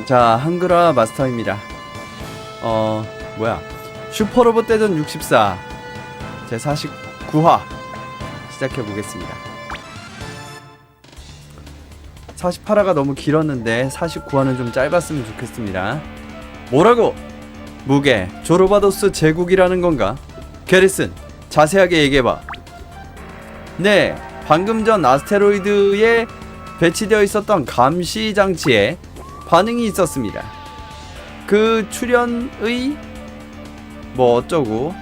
자, 한글화 마스터입니다. 뭐야, 슈퍼로봇 대전 64 제 49화 시작해보겠습니다. 48화가 너무 길었는데 49화는 좀 짧았으면 좋겠습니다. 뭐라고? 무게 조로바도스 제국이라는 건가? 게리슨, 자세하게 얘기해봐. 네, 방금 전 아스테로이드에 배치되어 있었던 감시 장치에 반응이 있었습니다. 그 출현의 뭐 어쩌고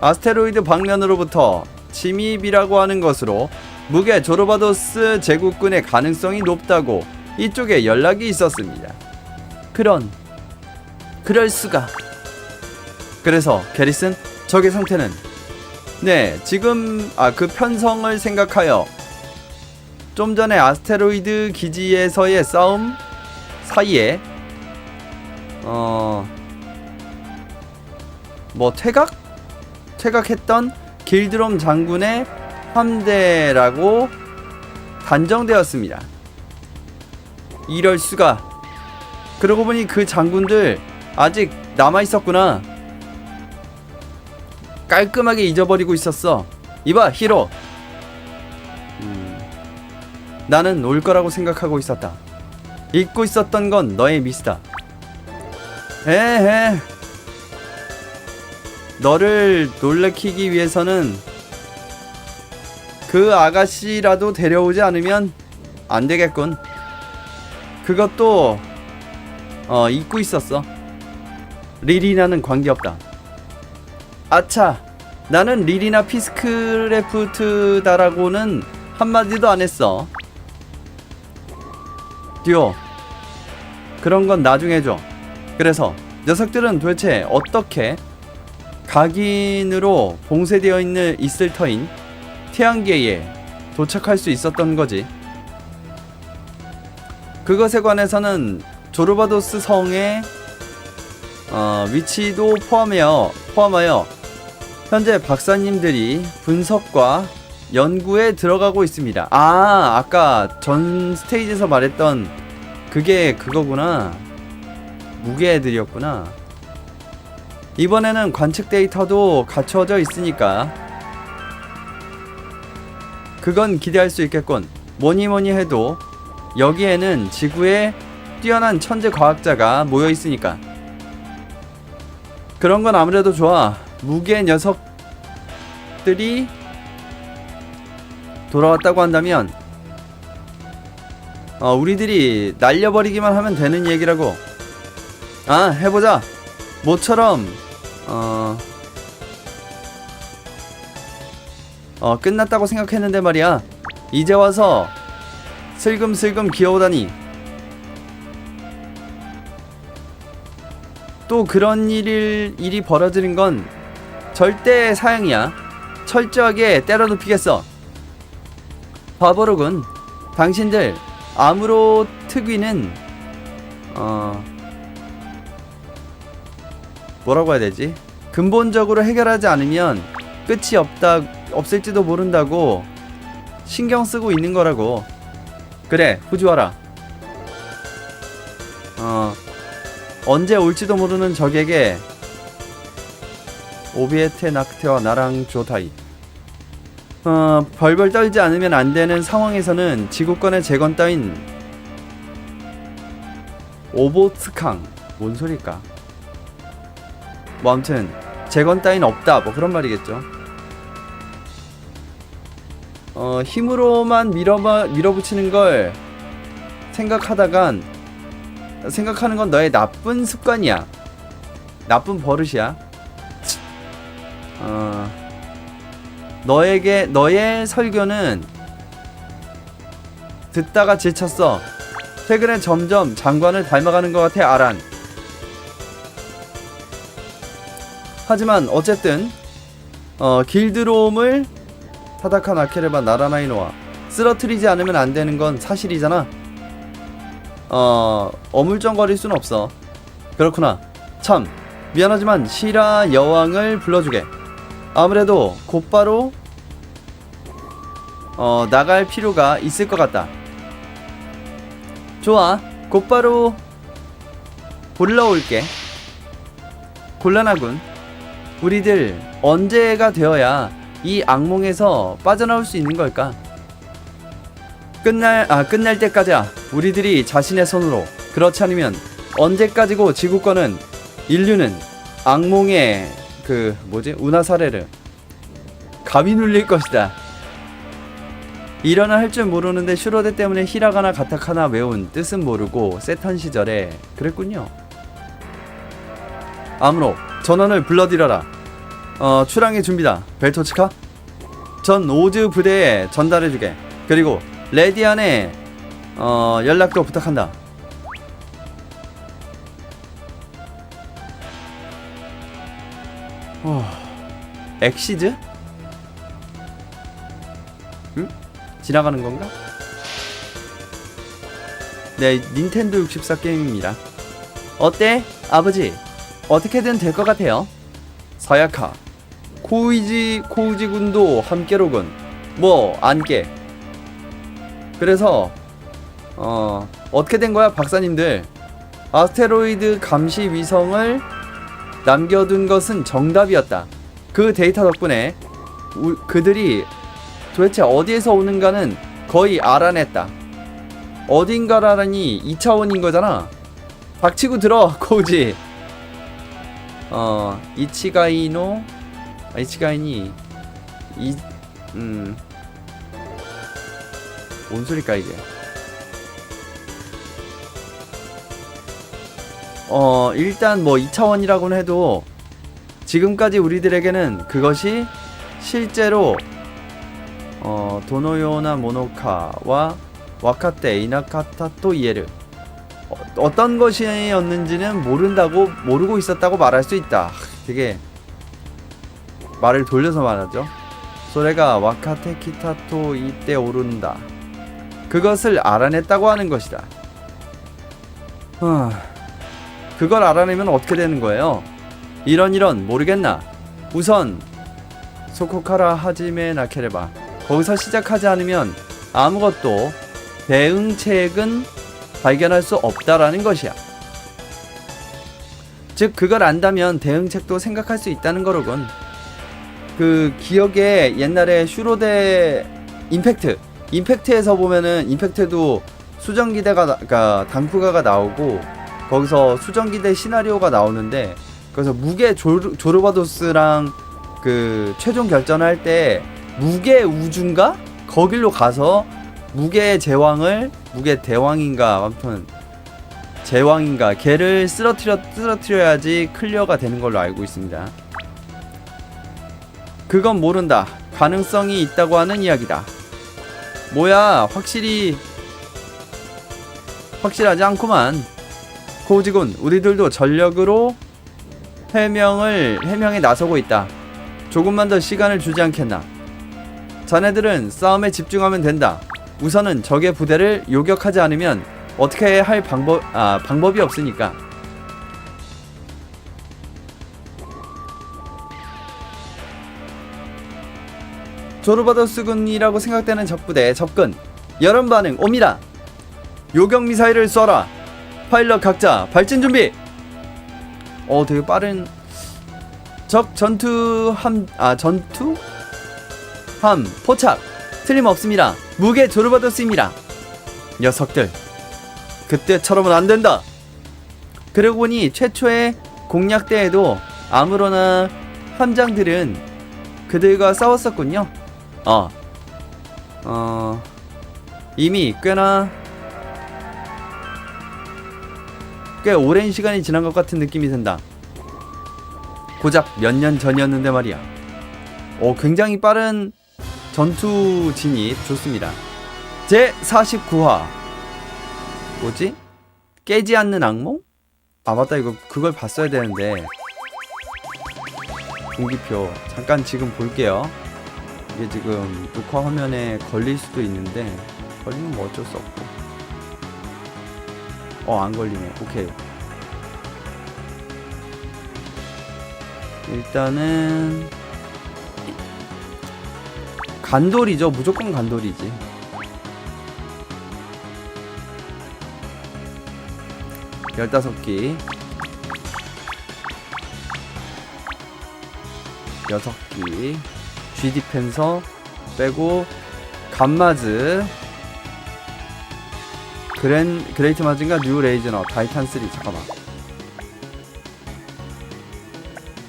아스테로이드 방면으로부터 침입이라고 하는 것으로 무게 조로바도스 제국군의 가능성이 높다고 이쪽에 연락이 있었습니다. 그럴 수가. 그래서 게리슨, 적의 상태는? 네, 지금 그 편성을 생각하여 좀 전에 아스테로이드 기지에서의 싸움 사이에 뭐 퇴각했던 길드롬 장군의 함대라고 단정되었습니다. 이럴 수가. 그러고 보니 그 장군들 아직 남아있었구나. 깔끔하게 잊어버리고 있었어. 이봐, 히로. 나는 올 거라고 생각하고 있었다. 잊고 있었던 건 너의 미스다. 에헤. 너를 놀래키기 위해서는 그 아가씨라도 데려오지 않으면 안 되겠군. 그것도 잊고 있었어. 리리나는 관계없다. 아차, 나는 리리나 피스크래프트다라고는 한마디도 안 했어. 듀오, 그런 건 나중에 줘. 그래서 녀석들은 도대체 어떻게 각인으로 봉쇄되어 있을 터인 태양계에 도착할 수 있었던 거지? 그것에 관해서는 조르바도스 성의 위치도 포함하여 현재 박사님들이 분석과 연구에 들어가고 있습니다. 아까 전 스테이지에서 말했던 그게 그거구나. 무게 애들이었구나. 이번에는 관측 데이터도 갖춰져 있으니까 그건 기대할 수 있겠군. 뭐니뭐니 해도 여기에는 지구의 뛰어난 천재 과학자가 모여 있으니까. 그런 건 아무래도 좋아. 무게 녀석들이 돌아왔다고 한다면 우리들이 날려버리기만 하면 되는 얘기라고. 해보자. 모처럼 끝났다고 생각했는데 말이야. 이제 와서 슬금슬금 기어오다니. 또 그런 일이 벌어지는 건 절대 사양이야. 철저하게 때려눕히겠어. 바보로군. 당신들 아무로 특위는 뭐라고 해야 되지? 근본적으로 해결하지 않으면 끝이 없을지도 모른다고 신경 쓰고 있는 거라고. 그래, 후지와라. 언제 올지도 모르는 적에게 오비에테 나크테와 나랑 조타이. 벌벌 떨지 않으면 안 되는 상황에서는 지구권의 재건 따윈 오보츠캉. 뭔 소리일까? 뭐 아무튼 재건 따윈 없다, 뭐 그런 말이겠죠. 힘으로만 밀어붙이는 걸 생각하는 건 너의 나쁜 습관이야. 나쁜 버릇이야. 너의 설교는 듣다가 지쳤어. 최근에 점점 장관을 닮아가는 것 같아, 아란. 하지만 어쨌든 길드롬을 타다카 나케레바 나라나이노와 쓰러뜨리지 않으면 안 되는 건 사실이잖아. 어물쩡거릴 순 없어. 그렇구나. 참 미안하지만 시라 여왕을 불러주게. 아무래도 곧바로 나갈 필요가 있을 것 같다. 좋아, 곧바로 골라올게. 곤란하군. 우리들 언제가 되어야 이 악몽에서 빠져나올 수 있는 걸까? 끝날 때까지야. 우리들이 자신의 손으로. 그렇지 않으면 언제까지고 지구권은, 인류는 악몽의 운하사례를 감히 눌릴 것이다. 일어나 할 줄 모르는데 슈로데 때문에 히라가나 가타카나 외운 뜻은 모르고 세턴 시절에 그랬군요. 아무로 전원을 불러들여라. 출항의 준비다. 벨토츠카? 전 오즈 부대에 전달해주게. 그리고 레디안의 연락도 부탁한다. 엑시즈? 응? 지나가는 건가? 네, 닌텐도 64 게임입니다. 어때? 아버지, 어떻게든 될 것 같아요. 사야카, 코우지 군도 함께로군. 뭐, 안 깨. 그래서, 어떻게 된 거야, 박사님들? 아스테로이드 감시 위성을 남겨둔 것은 정답이었다. 그 데이터 덕분에 그들이 도대체 어디에서 오는가는 거의 알아냈다. 어딘가라니 2차원인 거잖아. 닥치고 들어, 코우지. 이치가인이 뭔 소리까 이게. 일단 뭐 2차원이라고는 해도 지금까지 우리들에게는 그것이 실제로 도노요나 모노카와 와카테 이나카타 또 이에르 어떤 것이었는지는 모르고 있었다고 말할 수 있다. 되게 말을 돌려서 말하죠. 소레가 와카테 키타토 이때 오른다. 그것을 알아냈다고 하는 것이다. 그걸 알아내면 어떻게 되는 거예요? 이런 모르겠나. 우선 소코카라 하지메 나케레바. 거기서 시작하지 않으면 아무것도 대응책은 발견할 수 없다라는 것이야. 즉 그걸 안다면 대응책도 생각할 수 있다는 거로군. 그 기억에 옛날에 슈로데 임팩트에서 보면은 임팩트도 수정기대가 당쿠가가 나오고 거기서 수정기대 시나리오가 나오는데 그래서 무게 조르바도스랑 그 최종 결전할 때 무게 우주인가? 거길로 가서 무게 대왕인가 아무튼 제왕인가 걔를 쓰러뜨려야지 클리어가 되는 걸로 알고 있습니다. 그건 모른다. 가능성이 있다고 하는 이야기다. 뭐야, 확실하지 않구만. 코우지군, 우리들도 전력으로 해명에 나서고 있다. 조금만 더 시간을 주지 않겠나. 자네들은 싸움에 집중하면 된다. 우선은 적의 부대를 요격하지 않으면 어떻게 할 방법이 없으니까. 조르바도스군이라고 생각되는 적부대 접근. 여론 반응 옵니다. 요격 미사일을 쏴라. 파일럿 각자 발진 준비. 되게 빠른. 적 전투함 포착. 틀림없습니다. 무게 조르바도스입니다. 녀석들, 그때처럼은 안 된다. 그러고 보니 최초의 공략 때에도 아무로나 함장들은 그들과 싸웠었군요. 이미 꽤 오랜 시간이 지난 것 같은 느낌이 든다. 고작 몇 년 전이었는데 말이야. 굉장히 빠른 전투 진입 좋습니다. 제 49화 뭐지? 깨지 않는 악몽? 맞다, 그걸 봤어야 되는데. 공기표 잠깐 지금 볼게요. 이게 지금 녹화 화면에 걸릴 수도 있는데 걸리면 뭐 어쩔 수 없고. 안 걸리네. 오케이. 일단은 간돌이죠. 무조건 간돌이지. (15기) 6기 G 디펜서 빼고 감마즈 그레이트 마진과 뉴 레이저너 타이탄 3. 잠깐만.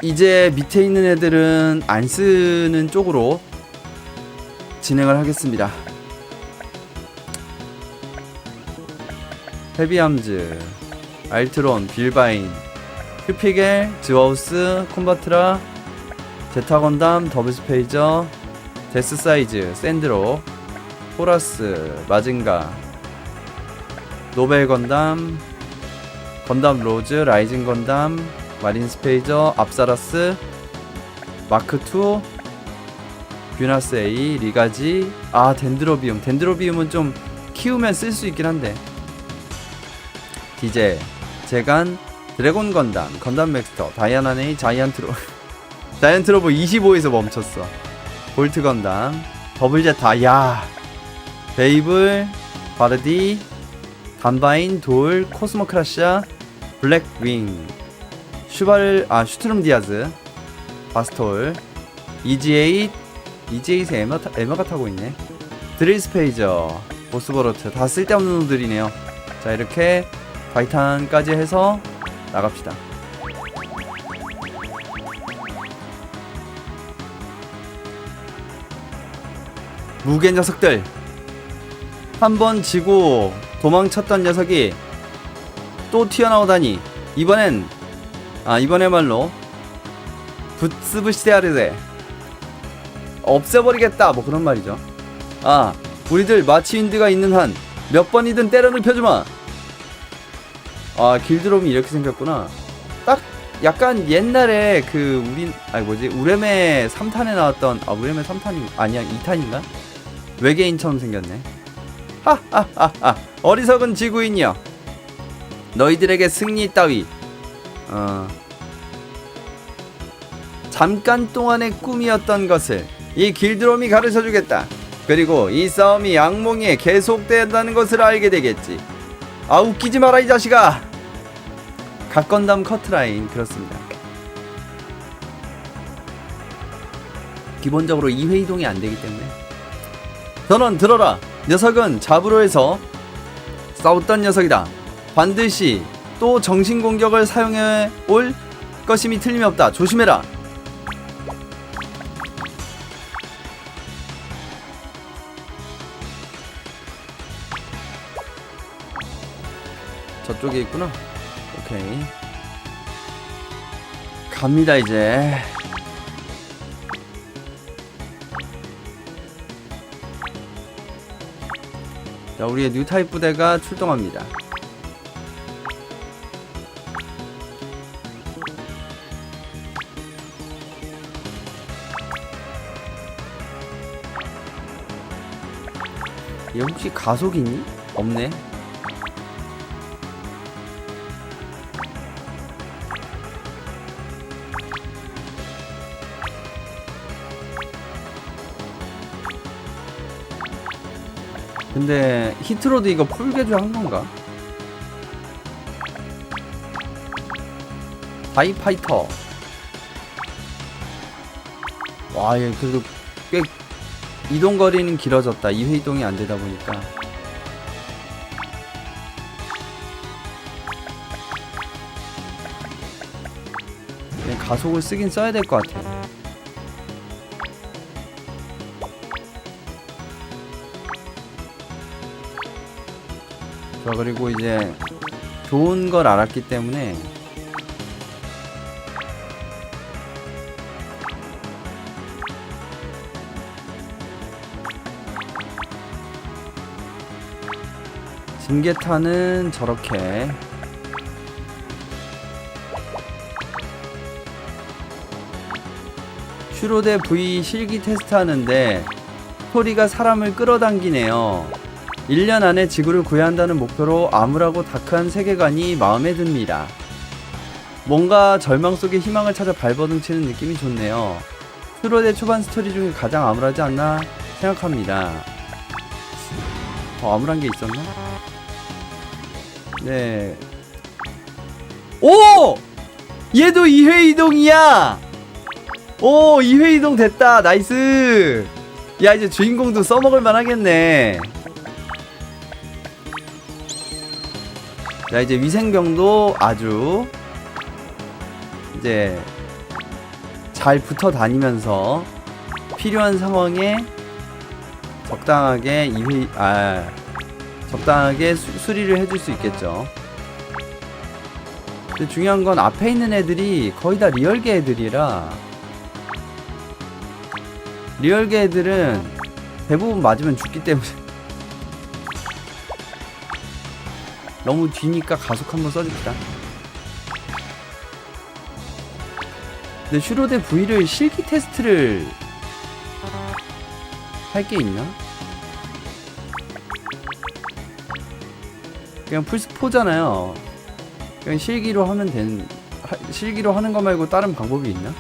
이제 밑에 있는 애들은 안 쓰는 쪽으로 진행을 하겠습니다. 헤비암즈, 알트론, 빌바인, 큐피겔, 즈와우스, 콤바트라, 제타건담, 더블스페이저, 데스사이즈, 샌드로, 호라스, 마징가, 노벨건담, 건담 로즈, 라이징 건담, 마린스페이저, 압사라스, 마크2, 뷰나스 A, 리가지, 덴드로비움. 덴드로비움은 좀 키우면 쓸 수 있긴 한데. 디제, 제간, 드래곤 건담, 건담 맥스터, 다이아나 네이, 자이언트로보 25에서 멈췄어. 볼트 건담, 더블 제타, 베이블, 바르디, 단바인, 돌, 코스모 크라샤, 블랙윙, 슈트룸 디아즈, 바스톨, EG8, EG8에 에마가 타고 있네. 드릴스페이저, 보스버로트, 다 쓸데없는 놈들이네요. 자, 이렇게 바이탄까지 해서 나갑시다. 무게 녀석들, 한번 지고 도망쳤던 녀석이 또 튀어나오다니. 이번에말로 부스부시데아르데 없애버리겠다, 뭐 그런 말이죠. 우리들 마치윈드가 있는 한 몇 번이든 때려 눕혀주마. 길드롬이 이렇게 생겼구나. 딱 약간 옛날에 우레메 3탄에 나왔던, 우레메 3탄이 아니야 2탄인가? 외계인처럼 생겼네. 하하하하. 어리석은 지구인이여, 너희들에게 승리 따위 잠깐 동안의 꿈이었던 것을 이 길드롬이 가르쳐주겠다. 그리고 이 싸움이 악몽에 계속된다는 것을 알게 되겠지. 웃기지 마라 이 자식아. 각건담 커트라인. 그렇습니다. 기본적으로 2회 이동이 안되기 때문에. 전원 들어라. 녀석은 자부로에서 싸웠던 녀석이다. 반드시 또 정신공격을 사용해 올 것임이 틀림없다. 조심해라. 저쪽에 있구나. 오케이, 갑니다 이제. 자, 우리의 뉴타입 부대가 출동합니다. 얘 혹시 가속이 있니? 없네. 근데 히트로드 이거 풀개조 한 건가? 다이파이터. 와, 얘 그래도 꽤 이동거리는 길어졌다. 2회 이동이 안 되다 보니까. 가속을 쓰긴 써야 될 것 같아. 자, 그리고 이제 좋은 걸 알았기 때문에 징계탄은 저렇게, 슈로데 V 실기 테스트 하는데 스토리가 사람을 끌어당기네요. 1년 안에 지구를 구해야 한다는 목표로 암울하고 다크한 세계관이 마음에 듭니다. 뭔가 절망 속에 희망을 찾아 발버둥치는 느낌이 좋네요. 슈로데 초반 스토리 중에 가장 암울하지 않나 생각합니다. 더 암울한 게 있었나? 네. 오! 얘도 2회 이동이야! 오 2회 이동 됐다. 나이스. 야 이제 주인공도 써먹을만 하겠네. 자 이제 위생병도 아주 이제 잘 붙어 다니면서 필요한 상황에 적당하게 적당하게 수리를 해줄 수 있겠죠. 근데 중요한 건 앞에 있는 애들이 거의 다 리얼계 애들이라, 리얼계 애들은 대부분 맞으면 죽기 때문에 너무 뒤니까 가속 한번 써줍시다. 근데 슈로데 V를 실기 테스트를 할 게 있나? 그냥 플스4잖아요. 그냥 실기로 하면 실기로 하는 거 말고 다른 방법이 있나?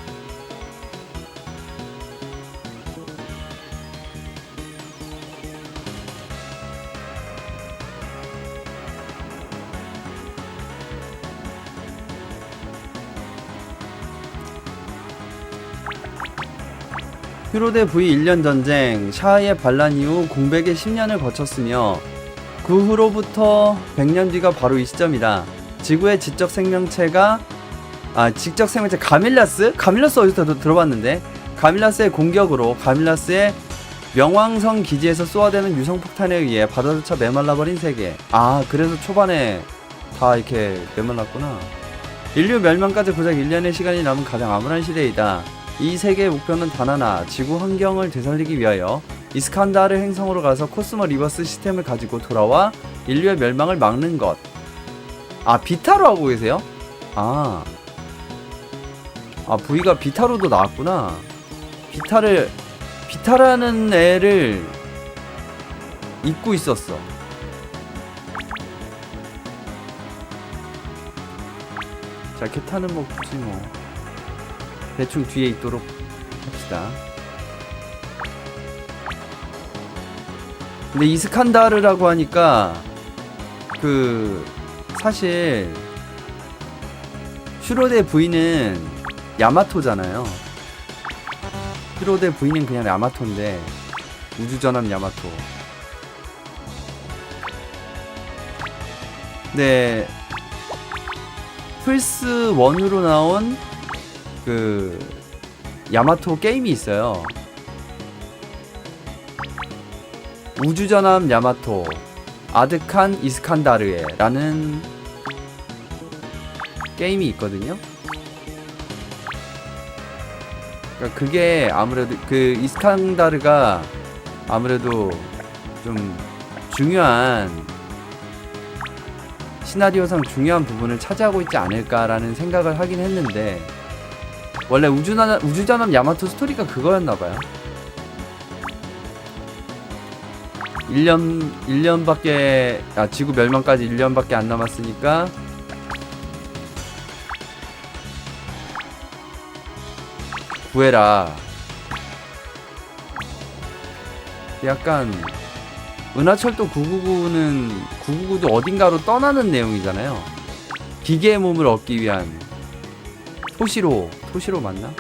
슈로데 V 1년 전쟁, 샤의 반란 이후 공백의 10년을 거쳤으며 그 후로부터 100년 뒤가 바로 이 시점이다. 지구의 지적 생명체 가밀라스? 가밀라스 어디서 들어봤는데? 가밀라스의 공격으로 가밀라스의 명왕성 기지에서 쏘아대는 유성폭탄에 의해 바다조차 메말라버린 세계. 아 그래서 초반에 다 이렇게 메말랐구나. 인류 멸망까지 고작 1년의 시간이 남은 가장 암울한 시대이다. 이 세계의 목표는 단 하나, 지구 환경을 되살리기 위하여 이스칸다르 행성으로 가서 코스모 리버스 시스템을 가지고 돌아와 인류의 멸망을 막는 것. 아 비타로 하고 계세요? V가 비타로도 나왔구나. 비타라는 애를 잊고 있었어. 자 개타는 뭐 굳이 뭐 대충 뒤에 있도록 합시다. 근데 이스칸다르라고 하니까 사실 슈로데 V는 야마토잖아요. 슈로데 V는 그냥 야마토인데 우주전함 야마토. 네, 플스 1으로 나온 야마토 게임이 있어요. 우주전함 야마토 아드칸 이스칸다르에 라는 게임이 있거든요. 그러니까 그게 아무래도 이스칸다르가 아무래도 좀 중요한 시나리오상 중요한 부분을 차지하고 있지 않을까라는 생각을 하긴 했는데, 원래 우주전함 야마토 스토리가 그거였나봐요. 1년밖에 지구 멸망까지 1년밖에 안 남았으니까 구해라. 약간 은하철도 999도 어딘가로 떠나는 내용이잖아요. 기계의 몸을 얻기 위한 토시로 맞나?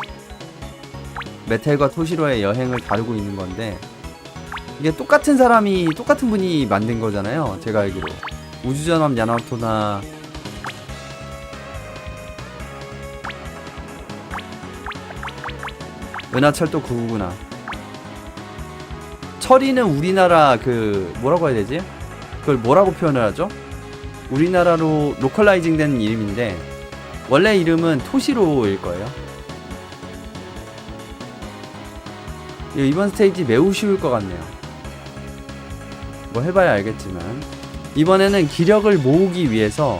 메텔과 토시로의 여행을 다루고 있는 건데, 이게 똑같은 분이 만든 거잖아요. 제가 알기로 우주전함 야마토나 은하철도 999나 철이는 우리나라 뭐라고 해야 되지? 그걸 뭐라고 표현을 하죠? 우리나라로 로컬라이징 된 이름인데 원래 이름은 토시로일 거예요. 이번 스테이지 매우 쉬울 것 같네요. 뭐 해봐야 알겠지만 이번에는 기력을 모으기 위해서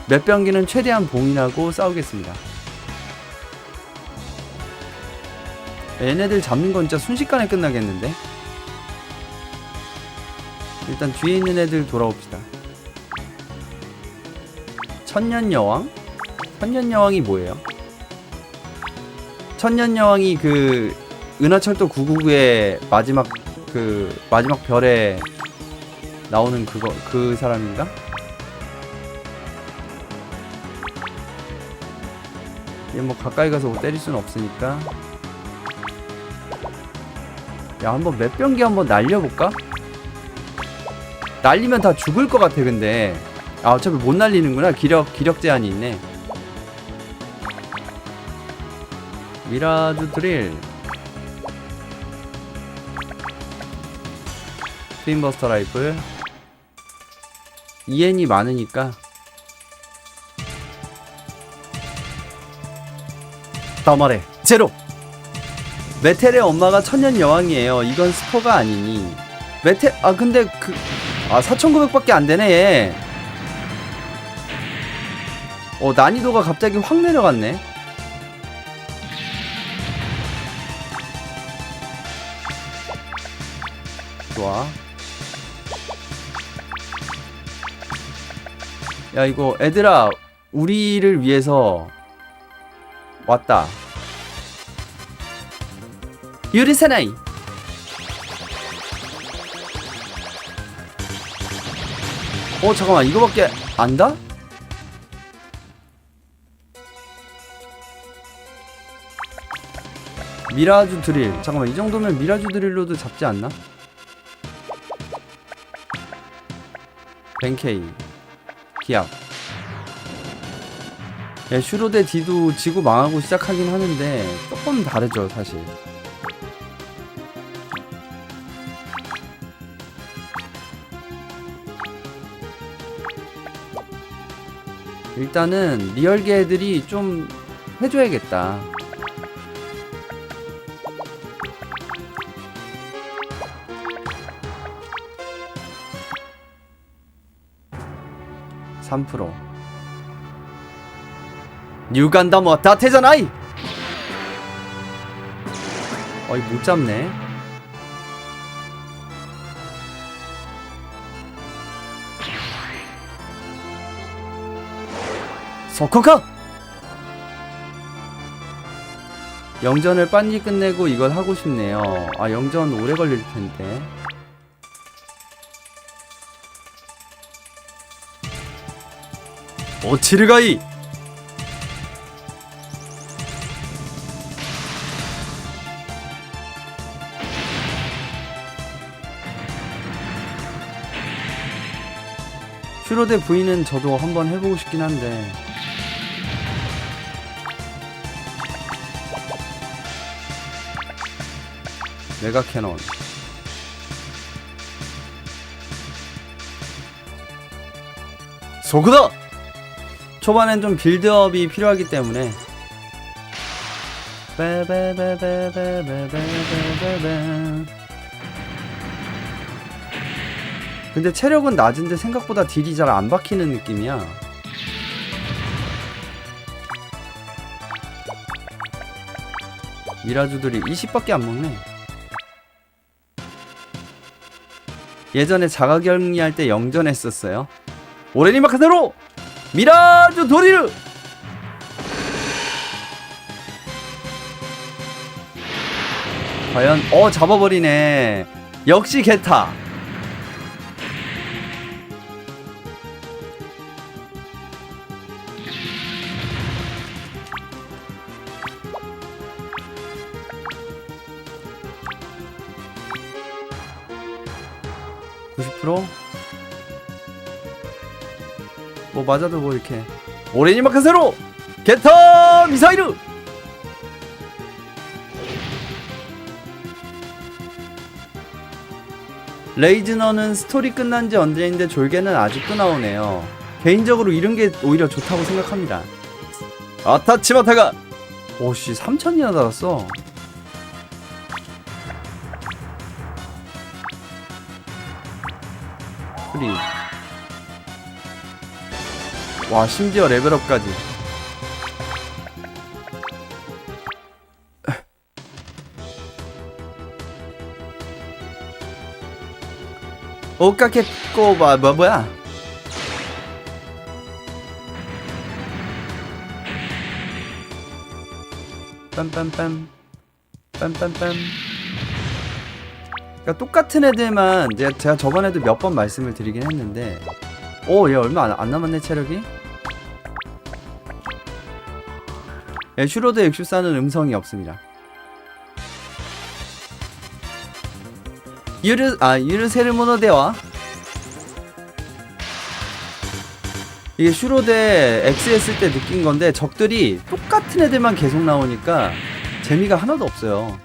맷병기는 최대한 봉인하고 싸우겠습니다. 얘네들 잡는 건 진짜 순식간에 끝나겠는데? 일단 뒤에 있는 애들 돌아옵시다. 천년여왕? 천년여왕이 뭐예요? 천년여왕이 은하철도 999의 마지막 별에 나오는 그 사람인가? 얘 뭐 가까이 가서 뭐 때릴 수는 없으니까 야, 한번 맷병기 한번 날려볼까? 날리면 다 죽을 것 같아. 근데 어차피 못 날리는구나. 기력 제한이 있네. 미라주 드릴, 트윈버스터 라이플. EN이 많으니까 다말해 제로. 메텔의 엄마가 천년 여왕이에요. 이건 스포가 아니니. 메텔 근데 4,900밖에 안 되네 얘. 난이도가 갑자기 확 내려갔네. 좋아. 야, 이거 애들아, 우리를 위해서 왔다. 유리 사나이. 잠깐만, 이거밖에 안다? 미라주 드릴. 잠깐만, 이 정도면 미라주 드릴로도 잡지 않나? 벤케이 기압. 슈로데 D도 지구 망하고 시작하긴 하는데 조금 다르죠 사실. 일단은 리얼계 애들이 좀 해줘야겠다. (3%) 뉴간다모 다테자나이. 어이 못 잡네. 서코카. 영전을 빨리 끝내고 이걸 하고 싶네요. 영전 오래 걸릴 텐데. 오치르가이. 슈로데 V는 저도 한번 해보고 싶긴 한데. 메가 캐논. 소그다! 초반엔 좀 빌드업이 필요하기 때문에. 근데 체력은 낮은데 생각보다 딜이 잘 안 박히는 느낌이야. 미라주들이 20밖에 안 먹네. 예전에 자가격리할 때 영전했었어요. 오레니마카세로 미라주 도리르. 과연 잡아버리네. 역시 게타. 뭐 맞아도 뭐 이렇게. 오레니마카세로 게타 미사이ル. 레이즈너는 스토리 끝난 지 언제인데 졸개는 아직도 나오네요. 개인적으로 이런 게 오히려 좋다고 생각합니다. 아타치마타가 오씨 3000이나 달았어. 프리. 와, 심지어 레벨업까지. 오카케꼬 뭐야? 빰빰빰 빰빰빰. 그러니까 똑같은 애들만 제가 저번에도 몇 번 말씀을 드리긴 했는데, 얘 얼마 안 남았네 체력이. 슈로드 엑슈사는 음성이 없습니다. 유르세르모노데와 이게 슈로데 X 했을 때 느낀 건데 적들이 똑같은 애들만 계속 나오니까 재미가 하나도 없어요.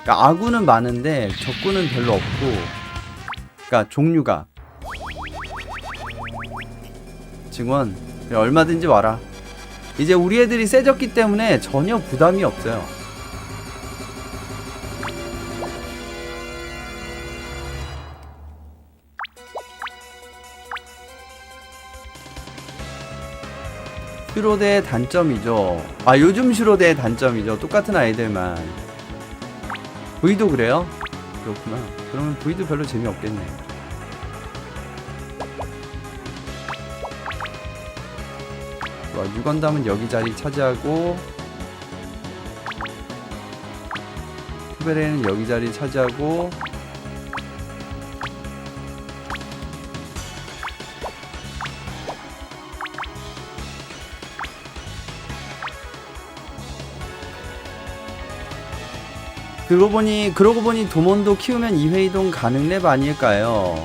그러니까 아군은 많은데 적군은 별로 없고, 그러니까 종류가. 증원 얼마든지 와라. 이제 우리 애들이 세졌기 때문에 전혀 부담이 없어요. 슈로데의 단점이죠. 요즘 슈로데의 단점이죠. 똑같은 아이들만. V도 그래요? 그렇구나. 그러면 V도 별로 재미없겠네. 좋아, 유건담은 여기 자리 차지하고, 투베레는 여기 자리 차지하고, 그러고 보니 도몬도 키우면 2회 이동 가능 랩 아닐까요?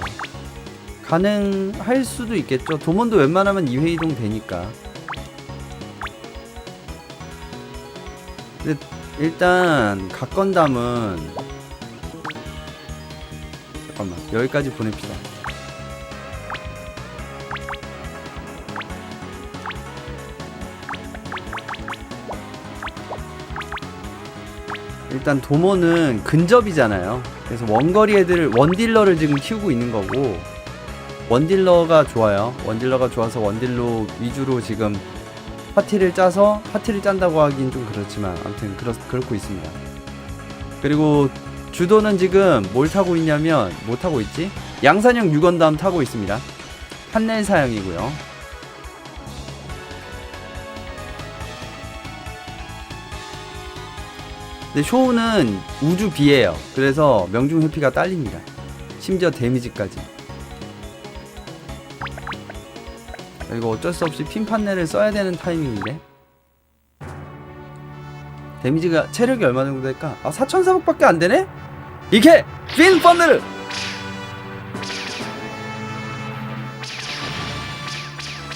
가능할 수도 있겠죠. 도몬도 웬만하면 2회 이동 되니까. 근데 일단 각건담은 잠깐만, 여기까지 보냅시다. 일단 도모는 근접이잖아요. 그래서 원거리 애들, 원딜러를 지금 키우고 있는 거고, 원딜러가 좋아요. 원딜러가 좋아서 원딜러 위주로 지금 파티를 짠다고 하긴 좀 그렇지만 아무튼 그렇고 있습니다. 그리고 주도는 지금 뭘 타고 있냐면, 뭐 타고 있지? 양산형 6원담 타고 있습니다. 판넬 사양이고요. 근데 쇼우는 우주 비예요. 그래서 명중 회피가 딸립니다. 심지어 데미지까지. 이거 어쩔 수 없이 핀 판넬을 써야 되는 타이밍인데. 데미지가 체력이 얼마 정도 될까? 4,400밖에 안 되네? 이게 핀 판넬!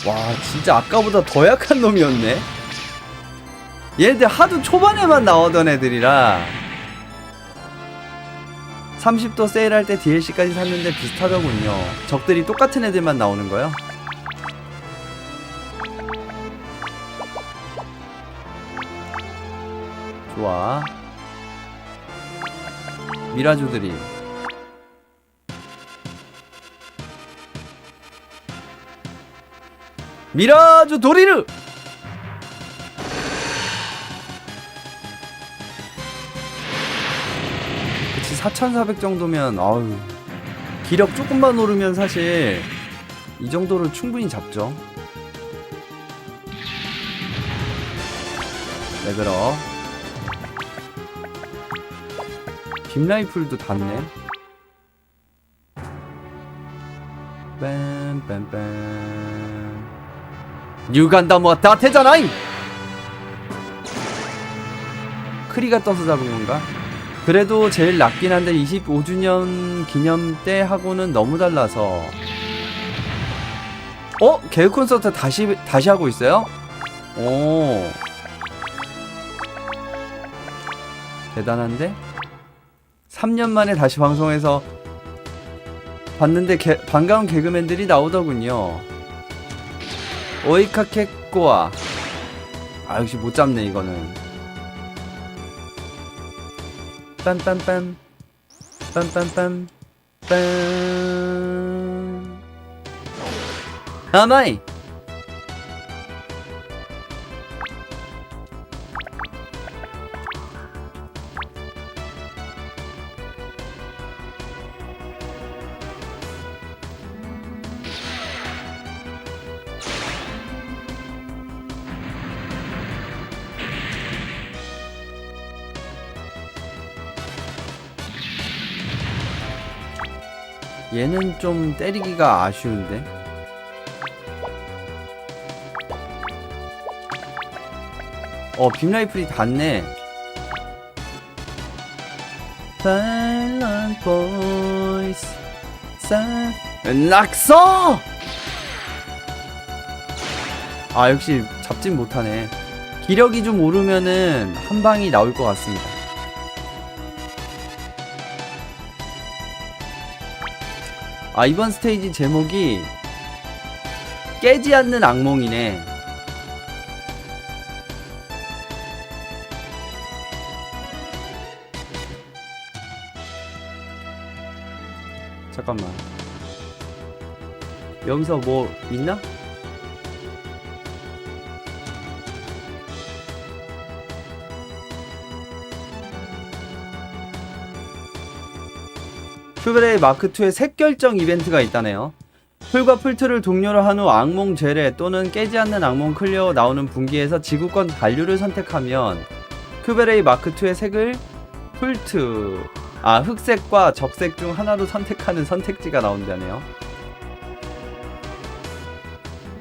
와, 진짜 아까보다 더 약한 놈이었네. 얘네들 하도 초반에만 나오던 애들이라. 30도 세일할 때 DLC까지 샀는데 비슷하더군요. 적들이 똑같은 애들만 나오는 거요? 좋아. 미라조들이 미라조 도리르! 그치, 4,400 정도면 아유, 기력 조금만 오르면 사실 이 정도로 충분히 잡죠. 레벨업. 빔라이플도 닿네. 빰빰빰. 뉴간다모가 다테잖아잉! 크리가 떠서 잡은 건가? 그래도 제일 낮긴 한데 25주년 기념 때 하고는 너무 달라서. 개그 콘서트 다시 하고 있어요? 오, 대단한데? 3년 만에 다시 방송에서 봤는데 반가운 개그맨들이 나오더군요. 오이카케꼬아. 역시 못 잡네 이거는. 빰빰빰 빰빰빰 빰. 아마이. 얘는 좀 때리기가 아쉬운데. 빔라이플이 닿네. 보이스 낙서! 아 역시 잡진 못하네. 기력이 좀 오르면은 한 방이 나올 것 같습니다. 아 이번 스테이지 제목이 깨지 않는 악몽이네. 잠깐만, 여기서 뭐 있나? 큐베레이 마크2의 색결정 이벤트가 있다네요. 풀과 풀2를 동료로 한 후 악몽 죄례 또는 깨지 않는 악몽 클리어 나오는 분기에서 지구권 반류를 선택하면 큐베레이 마크2의 색을 풀2, 흑색과 적색 중 하나로 선택하는 선택지가 나온다네요.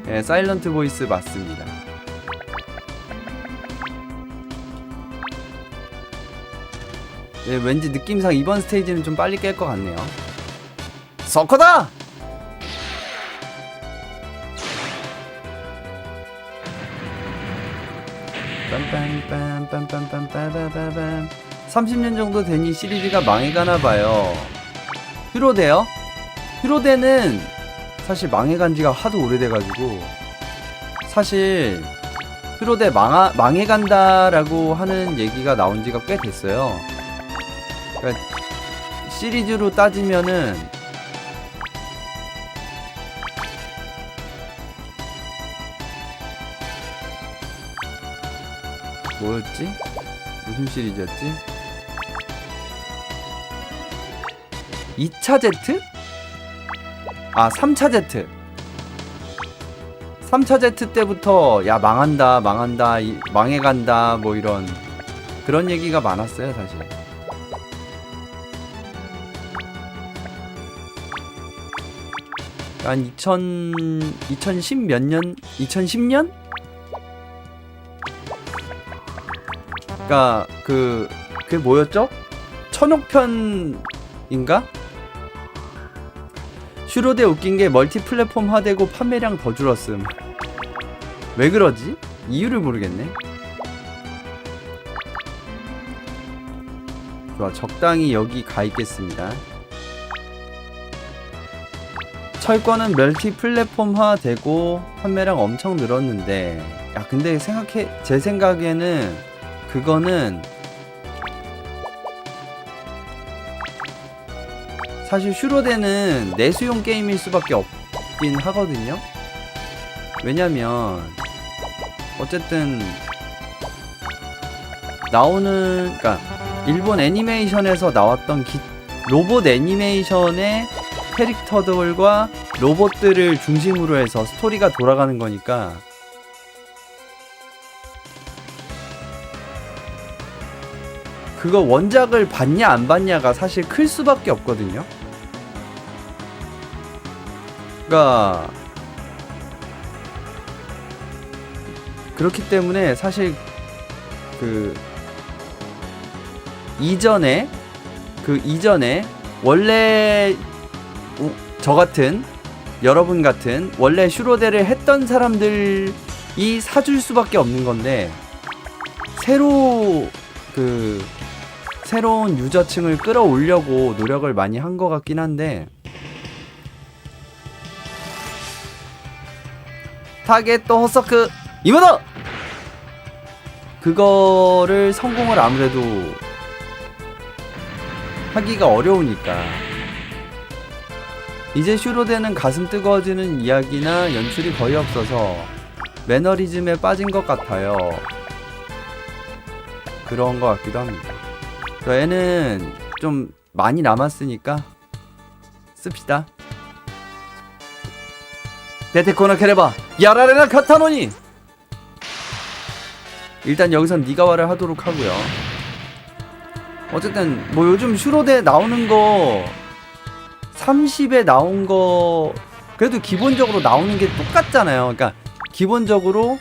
네, 사일런트 보이스 맞습니다. 네, 왠지 느낌상 이번 스테이지는 좀 빨리 깰 것 같네요. 서커다! 빰빰빰빰빰빰빰빰빰 30년 정도 되니 시리즈가 망해가나봐요. 휴로데요? 휴로데는 사실 망해간지가 하도 오래돼가지고 사실 휴로데 망해간다라고 하는 얘기가 나온지가 꽤 됐어요. 그러니까 시리즈로 따지면은 뭐였지? 무슨 시리즈였지? 2차 Z? 3차 Z. 3차 Z 때부터 야 망한다 망해간다 뭐 이런 그런 얘기가 많았어요 사실. 한 2010 몇 년? 2010년? 그니까 그게 뭐였죠? 천옥편인가? 슈로데 웃긴게 멀티 플랫폼화되고 판매량 더 줄었음. 왜 그러지? 이유를 모르겠네. 좋아, 적당히 여기 가있겠습니다. 철권은 멀티 플랫폼화되고 판매량 엄청 늘었는데, 야 근데 제 생각에는 그거는 사실 슈로데는 내수용 게임일 수밖에 없긴 하거든요. 왜냐면 어쨌든 그러니까 일본 애니메이션에서 나왔던 로봇 애니메이션의 캐릭터들과 로봇들을 중심으로 해서 스토리가 돌아가는 거니까 그거 원작을 봤냐 안 봤냐가 사실 클 수밖에 없거든요. 그러니까 그렇기 때문에 사실 이전에 원래 저 같은 여러분 같은 원래 슈로데를 했던 사람들이 사줄 수밖에 없는 건데 새로운 유저층을 끌어올려고 노력을 많이 한 것 같긴 한데 타겟 호서크 이모노! 그거를 성공을 아무래도 하기가 어려우니까 이제 슈로데는 가슴 뜨거워지는 이야기나 연출이 거의 없어서 매너리즘에 빠진 것 같아요. 그런 것 같기도 합니다. 얘는 좀 많이 남았으니까 씁시다. 데테코나 케레바 야라레나 카타노니. 일단 여기선 니가와를 하도록 하고요. 어쨌든 뭐 요즘 슈로데 나오는 거 30에 나온 거 그래도 기본적으로 나오는 게 똑같잖아요. 그러니까 기본적으로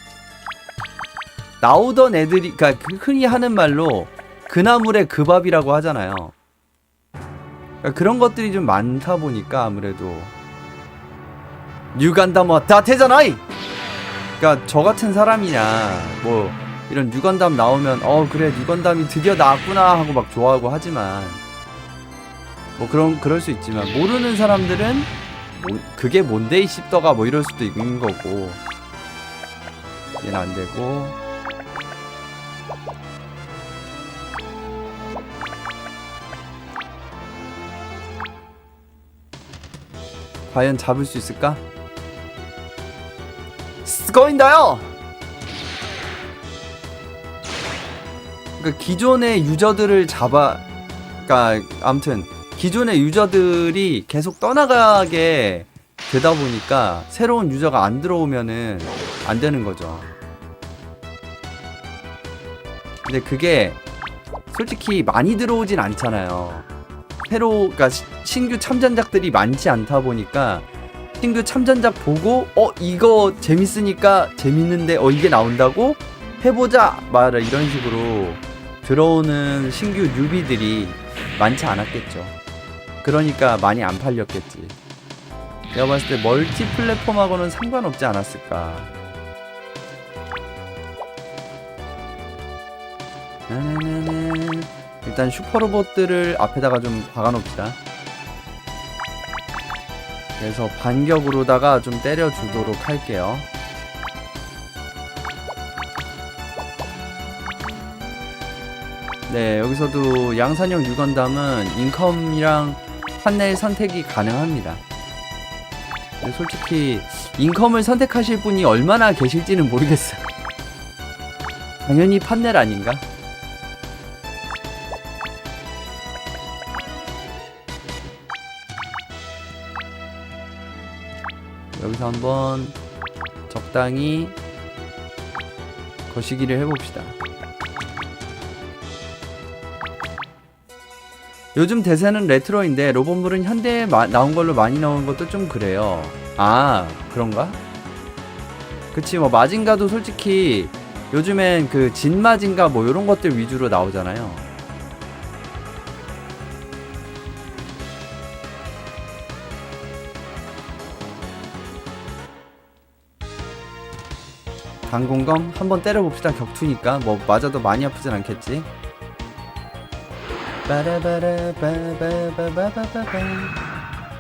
나오던 애들이, 그러니까 흔히 하는 말로 그나물의 그 밥이라고 하잖아요. 그러니까 그런 것들이 좀 많다 보니까 아무래도 뉴간담 다 되잖아이. 그러니까 저 같은 사람이냐 뭐 이런 뉴건담 나오면 그래 뉴건담이 드디어 나왔구나 하고 막 좋아하고 하지만 뭐 그럴 수 있지만 모르는 사람들은 뭐 그게 뭔데 이 씹더가 뭐 이럴 수도 있는 거고 얘는 안 되고 과연 잡을 수 있을까? 스거인다요. 그러니까 기존의 유저들을 그러니까 아무튼 기존의 유저들이 계속 떠나가게 되다 보니까 새로운 유저가 안 들어오면은 안 되는 거죠. 근데 그게 솔직히 많이 들어오진 않잖아요. 그러니까 신규 참전작들이 많지 않다 보니까 신규 참전작 보고 이거 재밌으니까 재밌는데 이게 나온다고 해보자 말아 이런 식으로 들어오는 신규 뉴비들이 많지 않았겠죠. 그러니까 많이 안 팔렸겠지. 내가 봤을 때 멀티 플랫폼하고는 상관없지 않았을까. 일단 슈퍼로봇들을 앞에다가 좀 박아놓읍시다. 그래서 반격으로다가 좀 때려주도록 할게요. 네, 여기서도 양산형 유건담은 인컴이랑 판넬 선택이 가능합니다. 근데 솔직히 인컴을 선택하실 분이 얼마나 계실지는 모르겠어요. 당연히 판넬 아닌가? 여기서 한번 적당히 거시기를 해봅시다. 요즘 대세는 레트로인데 로봇물은 현대에 나온 걸로 많이 나오는 것도 좀 그래요. 아, 그런가? 그치, 뭐 마징가도 솔직히 요즘엔 그 진마징가 뭐 요런 것들 위주로 나오잖아요. 강공검 한번 때려봅시다. 격투니까 뭐 맞아도 많이 아프진 않겠지.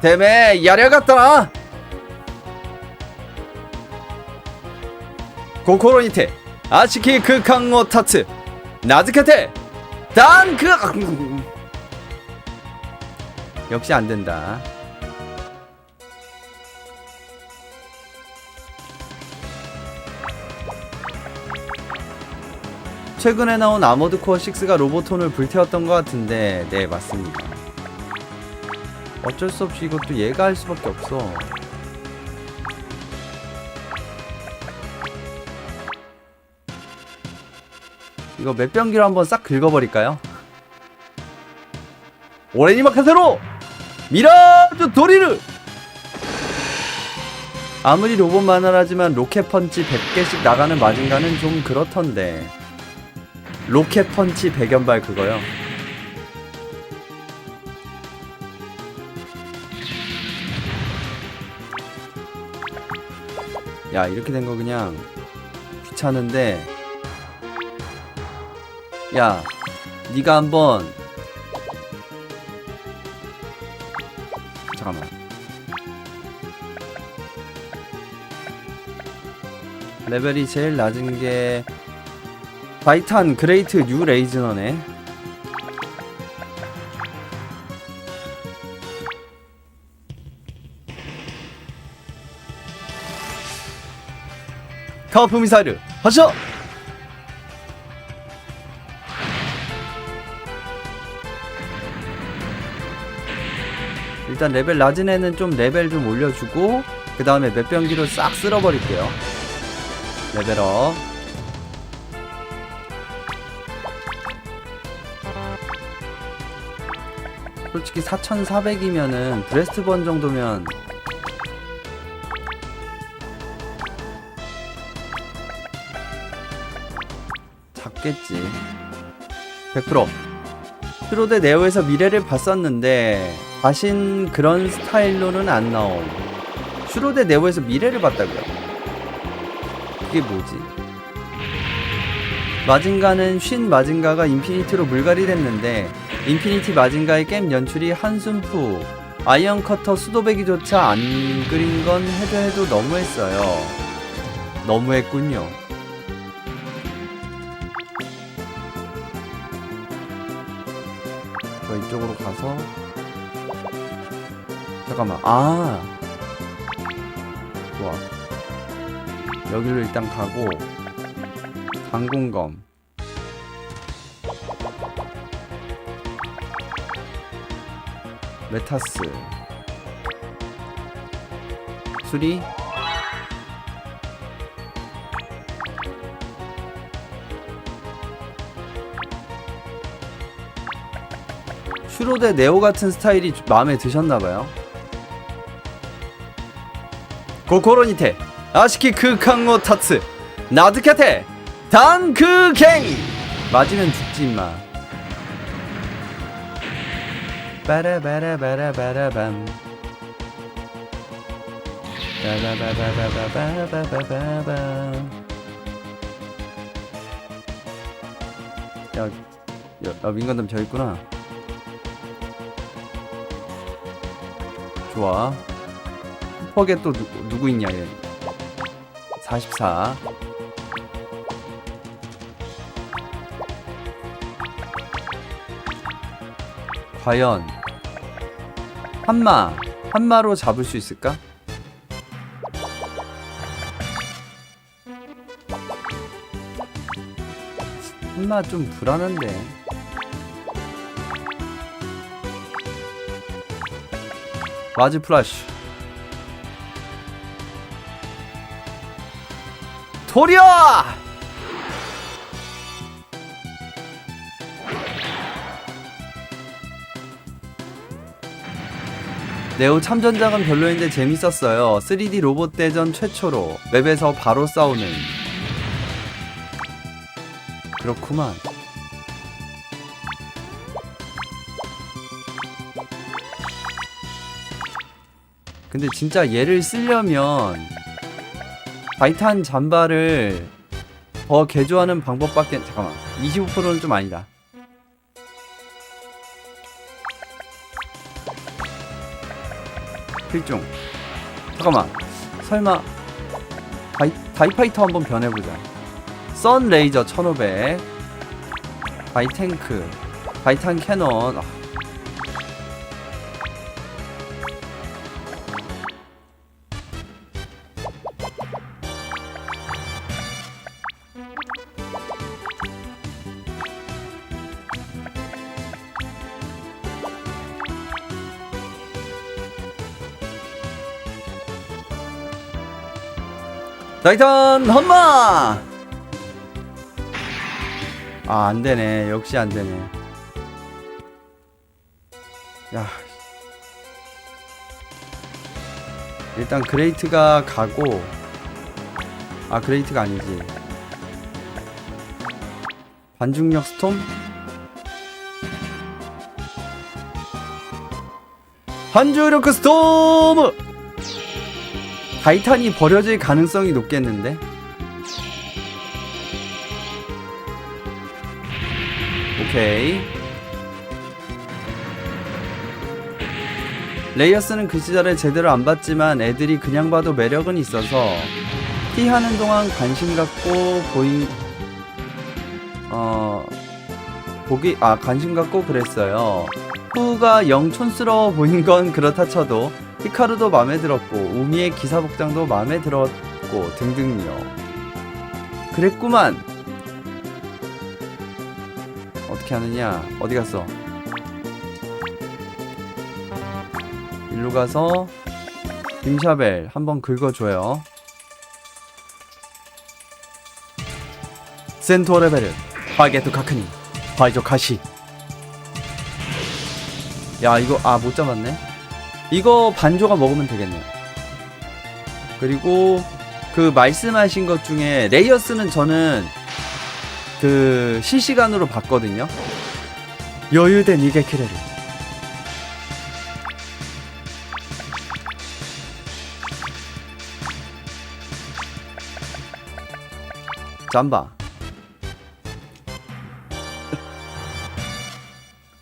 대매 야려갔더라. 고코로니테 아시키 극강모 타츠 나즈케테 단그 역시 안된다. 최근에 나온 아머드 코어 6가 로보톤을 불태웠던 것 같은데 네 맞습니다. 어쩔 수 없이 이것도 얘가 할 수밖에 없어. 이거 맷병기로 한번 싹 긁어버릴까요? 오레니마카세로 미라주 도리르. 아무리 로봇 만화라지만 로켓펀치 100개씩 나가는 마징가는 좀 그렇던데. 로켓펀치 백연발 그거요. 야 이렇게 된 거 그냥 귀찮은데 야 니가 한번 잠깐만 레벨이 제일 낮은 게 바이탄 그레이트 뉴 레이즈너네. 카우프 미사일 하셔. 일단 레벨 낮은 애는 좀 레벨 좀 올려주고 그 다음에 맷병기로 싹 쓸어버릴게요. 레벨업. 솔직히 4400이면은 브레스트번 정도면 잡겠지. 100%. 트로데 네오에서 미래를 봤었는데 다신 그런 스타일로는 안 나옴. 슈로데 네오에서 미래를 봤다고요? 그게 뭐지? 마징가는 쉰 마징가가 인피니티로 물갈이 됐는데 인피니티 마징가의 게임 연출이 한숨프 아이언 커터 수도배기조차 안 그린 건 해도 너무했어요. 너무했군요. 저 이쪽으로 가서 잠깐만. 아 좋아. 여기로 일단 가고 당군검 메타스 수리 슈로데 네오 같은 스타일이 마음에 드셨나봐요. 고코로니테 아시키 크강모 타츠 나드카테 단크갱 맞으면 죽지 임마. 빠라바라바라바라밤 빠라바바바바바바바밤. 야 민건담 저 있구나. 좋아. 슈퍼게 또 누구 있냐 얘. 44. 과연 한마로 잡을 수 있을까? 한마 좀 불안한데. 마즈 플래시 도리어! 네오 참전작은 별로인데 재밌었어요. 3D 로봇 대전 최초로 맵에서 바로 싸우는. 그렇구만. 근데 진짜 얘를 쓰려면 바이탄 잠바를 더 개조하는 방법밖에. 잠깐만 25%는 좀 아니다. 필중. 잠깐만 설마 다이파이터 한번 변해보자. 선 레이저 1500 바이탱크 바이탄 캐논. 타이탄 험마! 아 안되네. 역시 안되네. 야 일단 그레이트가 가고. 아 그레이트가 아니지. 반중력 스톰? 반주력 스톰! 타이탄이 버려질 가능성이 높겠는데? 오케이. 레이어스는 그 시절에 제대로 안 봤지만 애들이 그냥 봐도 매력은 있어서 티 하는 동안 관심 갖고 관심 갖고 그랬어요. 후가 영 촌스러워 보인 건 그렇다 쳐도 히카루도 마음에 들었고 우미의 기사 복장도 마음에 들었고 등등요. 그랬구만. 어떻게 하느냐. 어디 갔어? 일로 가서 김샤벨 한번 긁어줘요. 센토 레벨을 바게트 카크니 바이조 카시. 야 이거 못 잡았네. 이거 반조가 먹으면 되겠네요. 그리고 그 말씀하신 것 중에 레이어스는 저는 그 실시간으로 봤거든요. 여유된 이게키레를 잠바.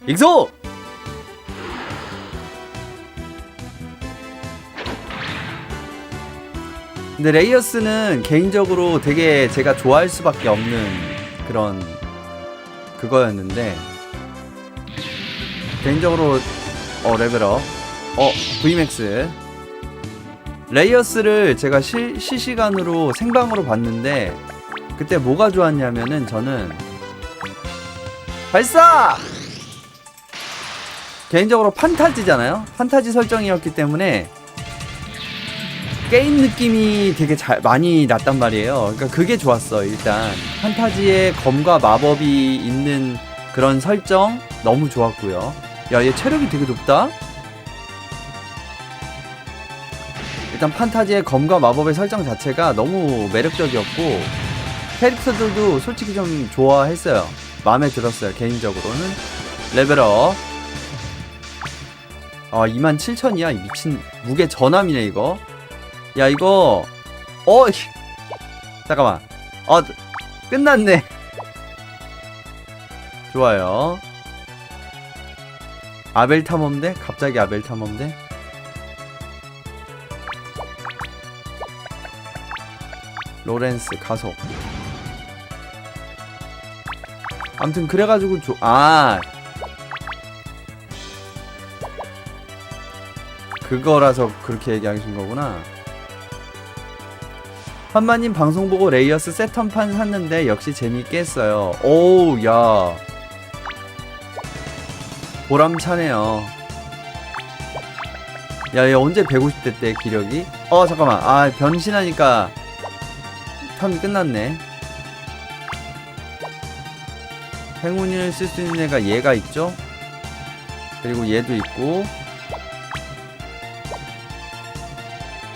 익소! 근데 레이어스는 개인적으로 되게 제가 좋아할 수밖에 없는 그런 그거였는데, 개인적으로 레벨업 VMAX 레이어스를 제가 실시간으로 생방으로 봤는데, 그때 뭐가 좋았냐면은 저는 발사! 개인적으로 판타지잖아요? 판타지 설정이었기 때문에 게임 느낌이 되게 많이 났단 말이에요. 그러니까 그게 좋았어. 일단 판타지에 검과 마법이 있는 그런 설정 너무 좋았고요. 야, 얘 체력이 되게 높다? 일단 판타지의 검과 마법의 설정 자체가 너무 매력적이었고, 캐릭터들도 솔직히 좀 좋아했어요. 마음에 들었어요. 개인적으로는. 레벨업 27,000이야 이 미친 무게 전함이네 이거. 야 이거 잠깐만 끝났네. 좋아요. 아벨 탐험대? 갑자기 아벨 탐험대? 로렌스 가속. 아무튼 그래가지고 그거라서 그렇게 얘기하신 거구나. 한마님 방송 보고 레이어스 세턴판 샀는데 역시 재밌게 했어요. 오우 야 보람차네요. 야 얘 언제 150대 때 기력이? 잠깐만 변신하니까 턴이 끝났네. 행운이를 쓸 수 있는 애가 얘가 있죠? 그리고 얘도 있고.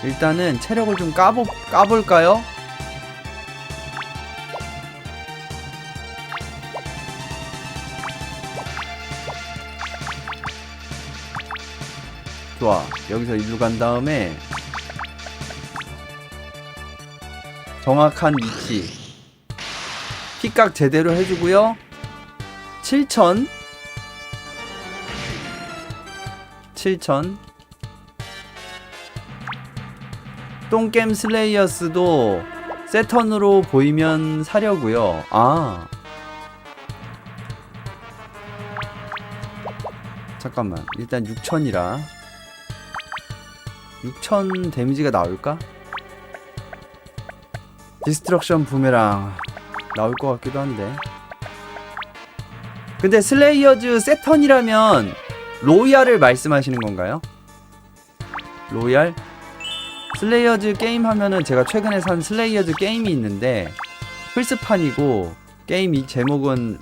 일단은 체력을 좀 까볼까요? 좋아. 여기서 일로 간 다음에 정확한 위치 픽각 제대로 해주고요. 7,000 똥겜 슬레이어스도 세턴으로 보이면 사려고요. 잠깐만 일단 6,000이라 6,000 데미지가 나올까? 디스트럭션 부메랑 나올 것 같기도 한데. 근데 슬레이어즈 세턴이라면 로얄을 말씀하시는 건가요? 로얄? 슬레이어즈 게임 하면은 제가 최근에 산 슬레이어즈 게임이 있는데 플스판이고 게임 제목은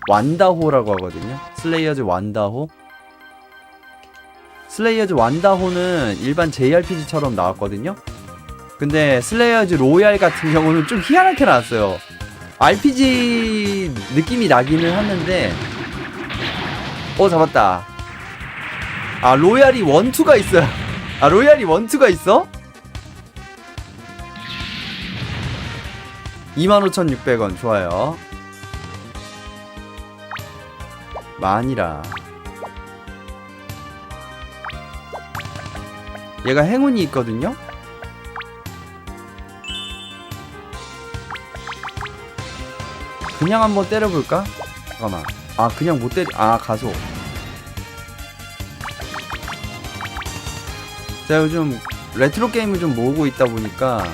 완다호라고 하거든요. 슬레이어즈 완다호. 슬레이어즈 완다호는 일반 JRPG처럼 나왔거든요. 근데 슬레이어즈 로얄 같은 경우는 좀 희한하게 나왔어요. RPG 느낌이 나기는 하는데 잡았다. 로얄이 1, 2가 있어요. 로얄이 1, 2가 있어? 25,600원 좋아요. 만이라. 얘가 행운이 있거든요? 그냥 한번 때려볼까? 잠깐만. 그냥 못 때려. 가속. 제가 요즘 레트로 게임을 좀 모으고 있다 보니까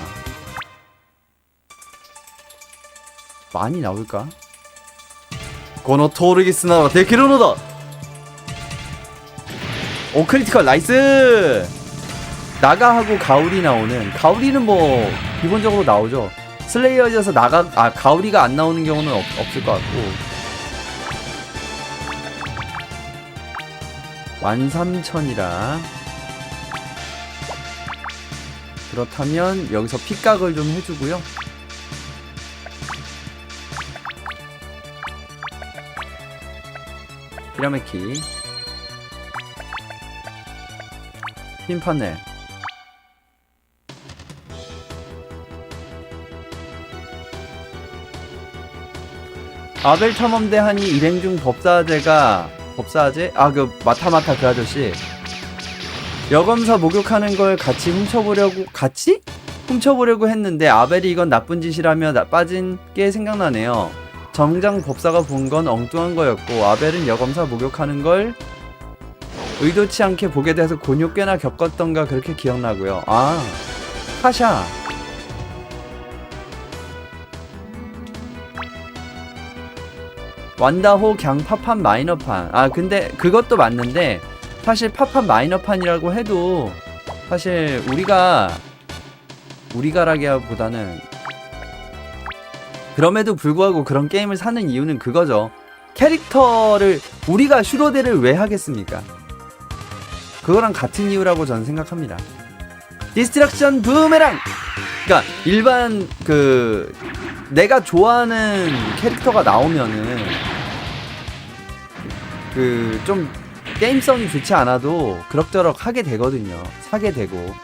많이 나올까? 고노 토르기스나와 데키로노다. 오 크리티컬 나이스. 나가하고 가오리 나오는. 가오리는 뭐 기본적으로 나오죠. 슬레이어즈에서 가오리가 안 나오는 경우는 없을 것 같고. 13,000이라. 그렇다면 여기서 픽각을 좀 해주고요. 피라메키 핀판넬. 아벨 탐험대 하니 일행 중 법사제? 아, 그 마타마타 그 아저씨 여검사 목욕하는 걸 같이 훔쳐보려고 했는데 아벨이 이건 나쁜 짓이라며 빠진 게 생각나네요. 정장 법사가 본 건 엉뚱한 거였고 아벨은 여검사 목욕하는 걸 의도치 않게 보게 돼서 곤욕 꽤나 겪었던가 그렇게 기억나고요. 아, 타샤. 완다호 갱 팝판 마이너판. 아, 근데 그것도 맞는데 사실 팝판 마이너판이라고 해도 사실 우리가라기보다는 그럼에도 불구하고 그런 게임을 사는 이유는 그거죠. 캐릭터를 우리가 슈로데를 왜 하겠습니까? 그거랑 같은 이유라고 저는 생각합니다. 디스트럭션 부메랑. 그러니까 일반 그 내가 좋아하는 캐릭터가 나오면은 그 좀 게임성이 좋지 않아도 그럭저럭 하게 되거든요. 사게 되고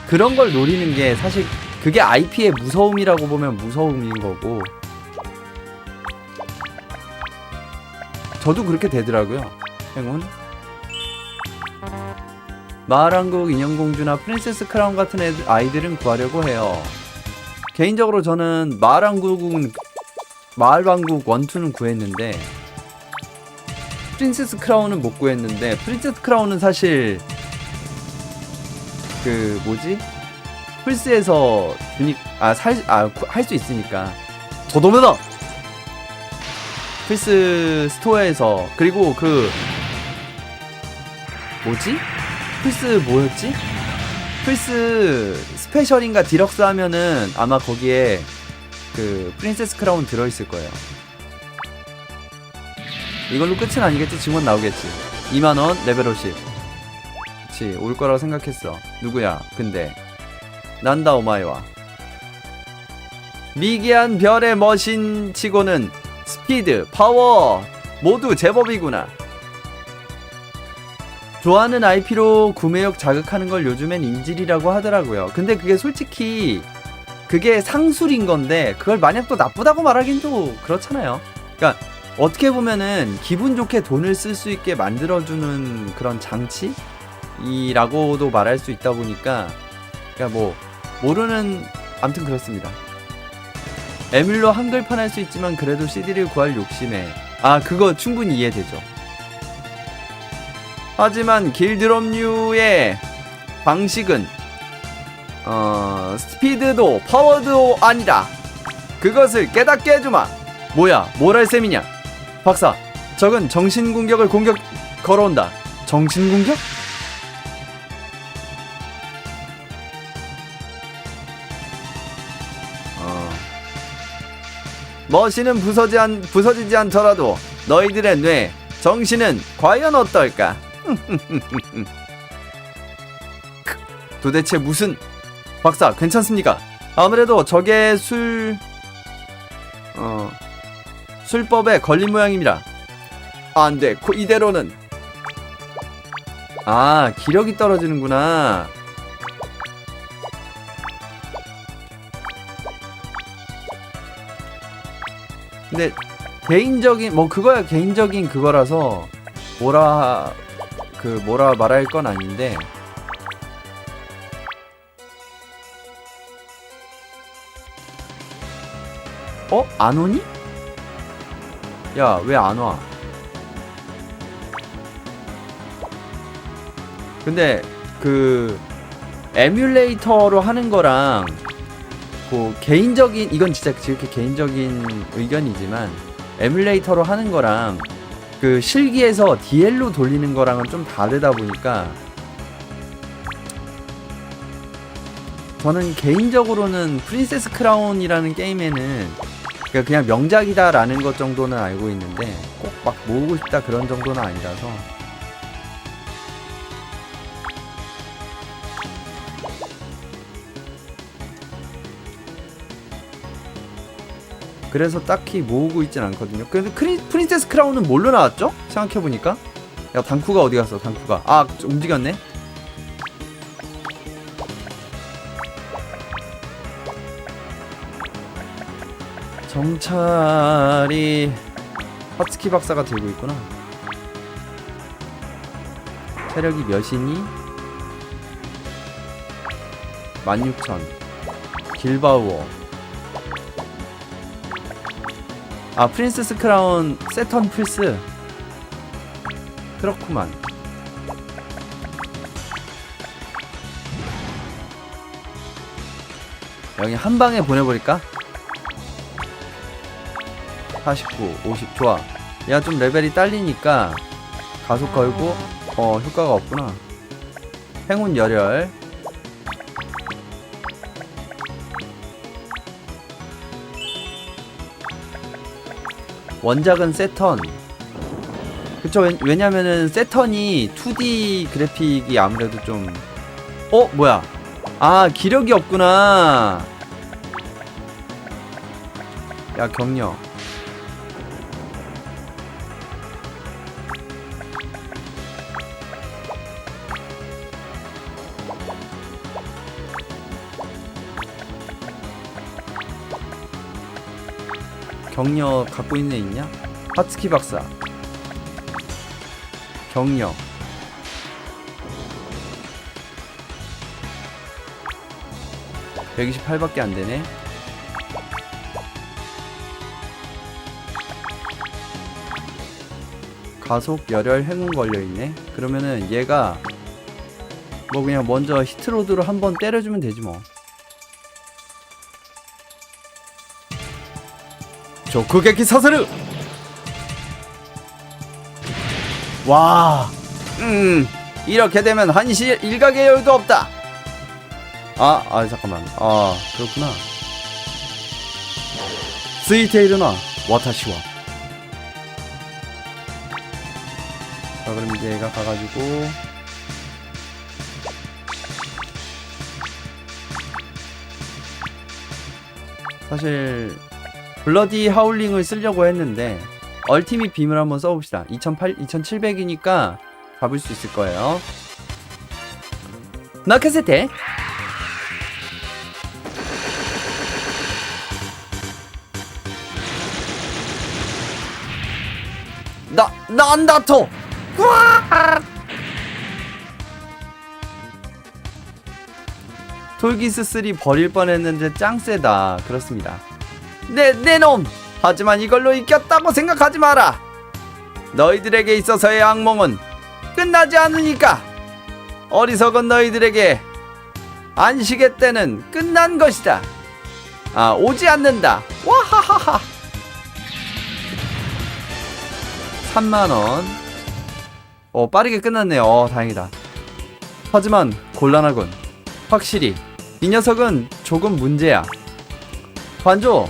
그런 걸 노리는 게 사실 그게 IP의 무서움이라고 보면 무서움인 거고 저도 그렇게 되더라고요. 행운 마을왕국 인형공주나 프린세스 크라운 같은 아이들은 구하려고 해요. 개인적으로 저는 마을왕국 1, 2는 구했는데 프린세스 크라운은 못 구했는데 프린세스 크라운은 사실 그 뭐지? 플스에서 할 수 있으니까 저도면은 플스 스토어에서 그리고 그 뭐지? 플스 뭐였지? 플스 스페셜인가 디럭스 하면은 아마 거기에 그 프린세스 크라운 들어있을 거예요. 이걸로 끝은 아니겠지? 증원 나오겠지. 2만원 레벨 50. 그치, 올 거라고 생각했어. 누구야? 근데 난다 오마이와 미개한 별의 머신 치고는 스피드, 파워 모두 제법이구나. 좋아하는 IP로 구매욕 자극하는 걸 요즘엔 인질이라고 하더라고요. 근데 그게 솔직히 그게 상술인 건데 그걸 마냥 또 나쁘다고 말하긴 또 그렇잖아요. 그러니까 어떻게 보면은 기분 좋게 돈을 쓸 수 있게 만들어주는 그런 장치이라고도 말할 수 있다 보니까 그러니까 뭐 모르는 암튼 그렇습니다. 에뮬로 한글판 할 수 있지만 그래도 CD를 구할 욕심에 아 그거 충분히 이해되죠. 하지만 길드럼류의 방식은 스피드도 파워도 아니다. 그것을 깨닫게 해주마. 뭐야 뭘 할 셈이냐. 박사 적은 정신공격을 걸어온다. 정신공격? 머신은 부서지지 않더라도 너희들의 뇌, 정신은 과연 어떨까? 도대체 무슨... 박사 괜찮습니까? 아무래도 적의 술법에 걸린 모양입니다. 안돼 이대로는... 아 기력이 떨어지는구나. 근데 개인적인 그거야 개인적인 그거라서 뭐라 말할 건 아닌데 안 오니? 야 왜 안 와? 근데 그 에뮬레이터로 하는 거랑 그 개인적인 이건 진짜 이렇게 개인적인 의견이지만 에뮬레이터로 하는 거랑 그 실기에서 DL로 돌리는 거랑은 좀 다르다 보니까 저는 개인적으로는 프린세스 크라운이라는 게임에는 그냥 명작이다라는 것 정도는 알고 있는데 꼭 막 모으고 싶다 그런 정도는 아니라서 그래서 딱히 모으고 있진 않거든요. 근데 프린세스 크라운은 뭘로 나왔죠? 생각해보니까 야 당쿠가 어디 갔어? 당쿠가 움직였네? 정찰이 하츠키 박사가 들고 있구나. 체력이 몇이니? 16,000. 길바우어. 아, 프린세스 크라운 세턴 플스. 그렇구만. 여기 한 방에 보내버릴까? 49, 50 좋아. 얘가 좀 레벨이 딸리니까 가속 걸고 효과가 없구나. 행운 열혈. 원작은 세턴. 그쵸, 왜냐면은 세턴이 2D 그래픽이 아무래도 좀 뭐야. 아, 기력이 없구나. 야, 격려. 격려 갖고 있는 애 있냐? 하츠키 박사. 격려. (128밖에) 안 되네. 가속, 열혈, 행운 걸려있네. 그러면은 얘가 뭐 그냥 먼저 히트로드로 한번 때려주면 되지 뭐. 조쿠게키 사스르! 와, 이렇게 되면 한시 일각의 여유도 없다. 잠깐만. 그렇구나. 스이테이르나 와타시와. 자, 그럼 이제 얘가 가가지고 사실 블러디 하울링을 쓰려고 했는데 얼티밋 빔을 한번 써봅시다. 2700이니까 잡을 수 있을 거예요. 마카세테. 난다토. 톨기스 3 버릴 뻔했는데 짱 세다. 그렇습니다. 내 놈! 하지만 이걸로 이겼다고 생각하지 마라. 너희들에게 있어서의 악몽은 끝나지 않으니까. 어리석은 너희들에게 안식의 때는 끝난 것이다. 오지 않는다. 와하하하. 3만원. 빠르게 끝났네요. 다행이다. 하지만 곤란하군. 확실히 이 녀석은 조금 문제야. 관조,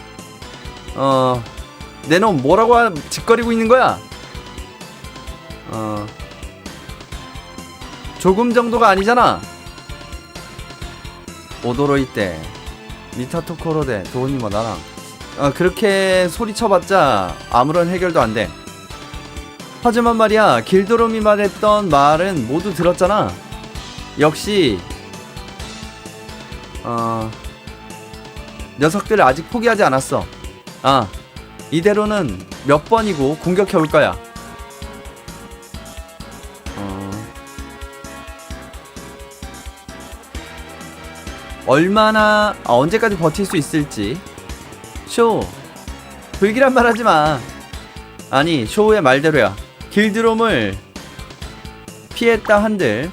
내 놈 뭐라고 짓거리고 있는 거야? 조금 정도가 아니잖아. 오도로이때 미타토코로데 도우니모 나랑 그렇게 소리쳐봤자 아무런 해결도 안 돼. 하지만 말이야, 길드롬이 말했던 말은 모두 들었잖아. 역시 녀석들 아직 포기하지 않았어. 이대로는 몇 번이고 공격해올 거야. 얼마나 언제까지 버틸 수 있을지. 쇼, 불길한 말 하지마. 아니, 쇼의 말대로야. 길드롬을 피했다 한들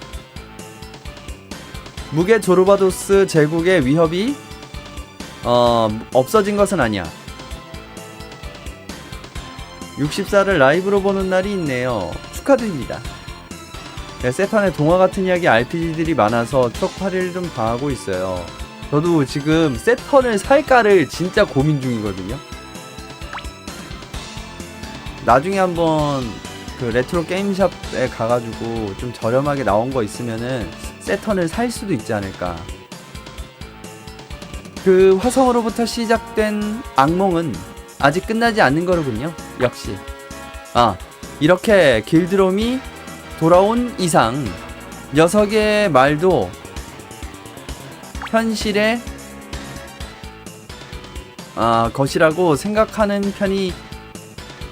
무게 조르바도스 제국의 위협이 없어진 것은 아니야. 64를 라이브로 보는 날이 있네요. 축하드립니다. 세판에 동화 같은 이야기 RPG들이 많아서 추억팔이를 좀 당하고 있어요. 저도 지금 세턴을 살까를 진짜 고민 중이거든요. 나중에 한번 그 레트로 게임샵에 가가지고 좀 저렴하게 나온 거 있으면은 세턴을 살 수도 있지 않을까. 그 화성으로부터 시작된 악몽은 아직 끝나지 않는 거로군요. 역시 이렇게 길드롬이 돌아온 이상 녀석의 말도 현실의 것이라고 생각하는 편이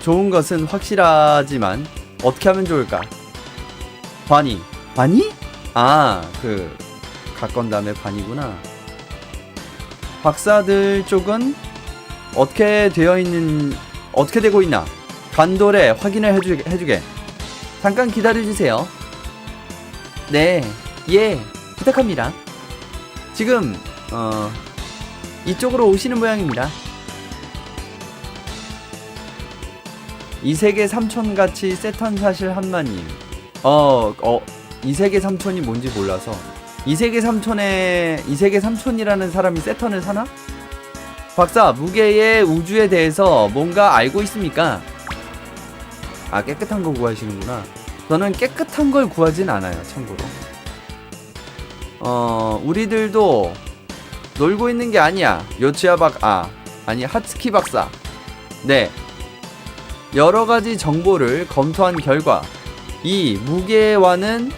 좋은 것은 확실하지만 어떻게 하면 좋을까? 관이 그 갓건담의 관이구나. 박사들 쪽은 어떻게 되고 있나? 간돌에 확인을 해주게. 잠깐 기다려주세요. 네, 예, 부탁합니다. 지금 이쪽으로 오시는 모양입니다. 이세계 삼촌같이 세턴 사실 한마님. 이세계 삼촌이 뭔지 몰라서. 이세계 삼촌이라는 사람이 세턴을 사나? 박사, 무게의 우주에 대해서 뭔가 알고 있습니까? 아, 깨끗한 거 구하시는구나. 저는 깨끗한 걸 구하진 않아요, 참고로. 우리들도 놀고 있는 게 아니야. 하츠키 박사. 네. 여러 가지 정보를 검토한 결과, 이 무게와는,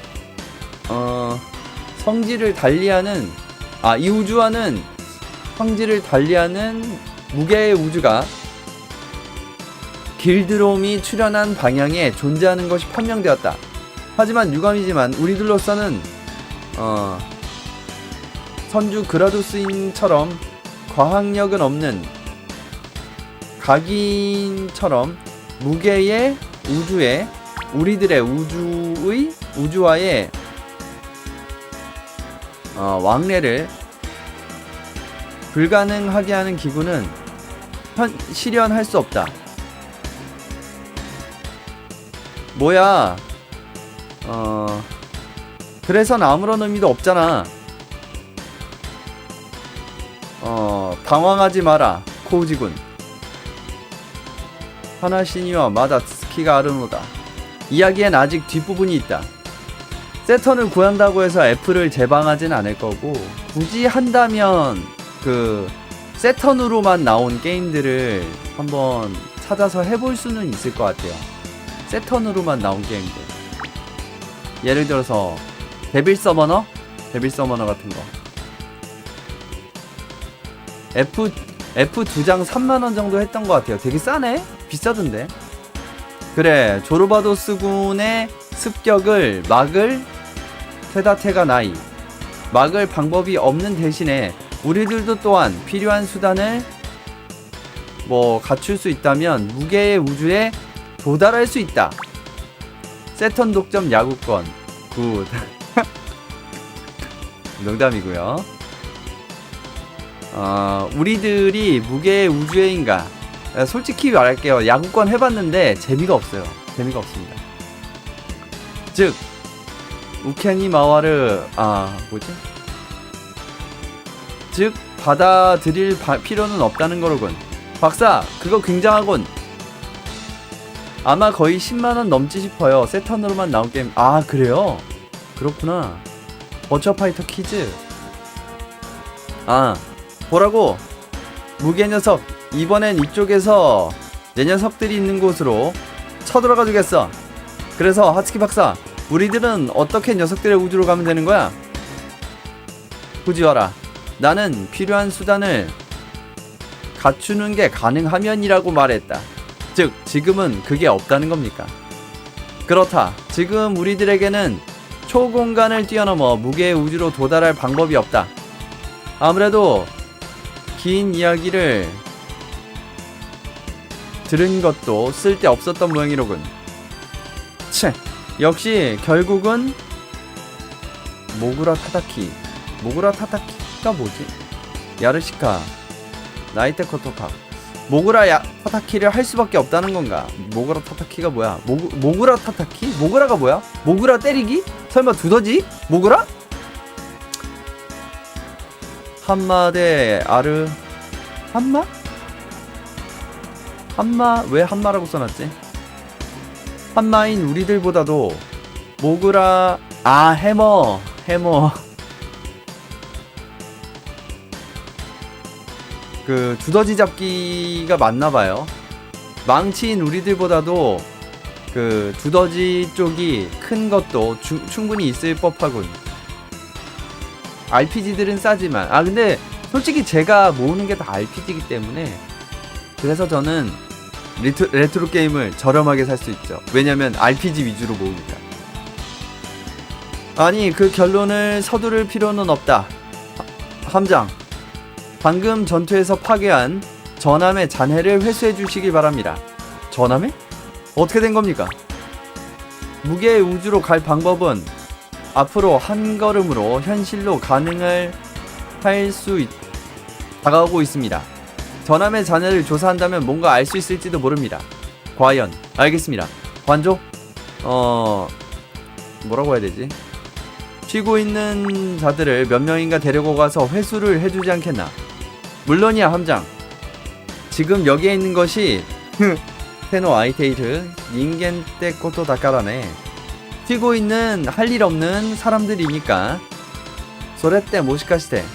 이 우주와는 성질을 달리하는 무게의 우주가 길드롬이 출현한 방향에 존재하는 것이 판명되었다. 하지만 유감이지만 우리들로서는 선주 그라도스인처럼 과학력은 없는 각인처럼 무게의 우주에 우리들의 우주와의 왕래를 불가능하게 하는 기구는 실현할 수 없다. 뭐야? 그래선 아무런 의미도 없잖아. 당황하지 마라, 코우지군. 하나시니와 마다츠키가 아르노다. 이야기엔 아직 뒷부분이 있다. 세턴을 구한다고 해서 F를 제방하진 않을 거고, 굳이 한다면 그 세턴으로만 나온 게임들을 한번 찾아서 해볼 수는 있을 것 같아요. 세턴으로만 나온 게임들. 예를 들어서 데빌 서머너 같은 거. F 2장 3만원 정도 했던 것 같아요. 되게 싸네? 비싸던데. 그래, 조르바도스군의 습격을 막을 막을 방법이 없는 대신에 우리들도 또한 필요한 수단을 갖출 수 있다면 무게의 우주에 도달할 수 있다. 세턴 독점 야구권. 굿. 농담이고요. 우리들이 무게의 우주에인가? 솔직히 말할게요. 야구권 해봤는데 재미가 없어요. 재미가 없습니다. 즉 우케니 마와르 즉 받아들일 필요는 없다는 거로군. 박사, 그거 굉장하군. 아마 거의 10만원 넘지 싶어요. 세턴으로만 나온 게임. 아, 그래요? 그렇구나. 버처파이터 키즈. 보라고. 무게 녀석, 이번엔 이쪽에서 내 녀석들이 있는 곳으로 쳐들어가 주겠어. 그래서 하츠키 박사, 우리들은 어떻게 녀석들의 우주로 가면 되는 거야? 후지와라, 나는 필요한 수단을 갖추는 게 가능하면이라고 말했다. 즉, 지금은 그게 없다는 겁니까? 그렇다. 지금 우리들에게는 초공간을 뛰어넘어 무게의 우주로 도달할 방법이 없다. 아무래도 긴 이야기를 들은 것도 쓸데없었던 모양이로군. 역시 결국은 모구라 타타키가 뭐지? 야르시카 나이테코 토카. 모구라 타타키를 할 수밖에 없다는 건가? 모구라 타타키가 뭐야? 모구라 타타키? 모구라가 뭐야? 모구라 때리기? 설마 두더지? 모구라? 한마 대 아르. 한마? 왜 한마라고 써놨지? 한마인 우리들보다도 모구라. 해머. 그 두더지 잡기가 맞나봐요. 망치인 우리들보다도 그 두더지 쪽이 큰 것도 충분히 있을 법하군. RPG들은 싸지만 근데 솔직히 제가 모으는 게 다 RPG이기 때문에, 그래서 저는 레트로 게임을 저렴하게 살 수 있죠. 왜냐면 RPG 위주로 모으니까. 아니 그 결론을 서두를 필요는 없다. 함장, 방금 전투에서 파괴한 전함의 잔해를 회수해 주시길 바랍니다. 전함에? 어떻게 된 겁니까? 무게의 우주로 갈 방법은 앞으로 한 걸음으로 현실로 가능을 할 수 다가오고 있습니다. 전함의 잔해를 조사한다면 뭔가 알 수 있을지도 모릅니다. 과연. 알겠습니다. 관조? 뭐라고 해야 되지? 쉬고 있는 자들을 몇 명인가 데리고 가서 회수를 해주지 않겠나? 물론이야 함장. 지금 여기에 있는 것이 테노 아이테이르 닌겐 때 것도 다까라네. 쉬고 있는 할 일 없는 사람들이니까. 소레떼 모시카시테.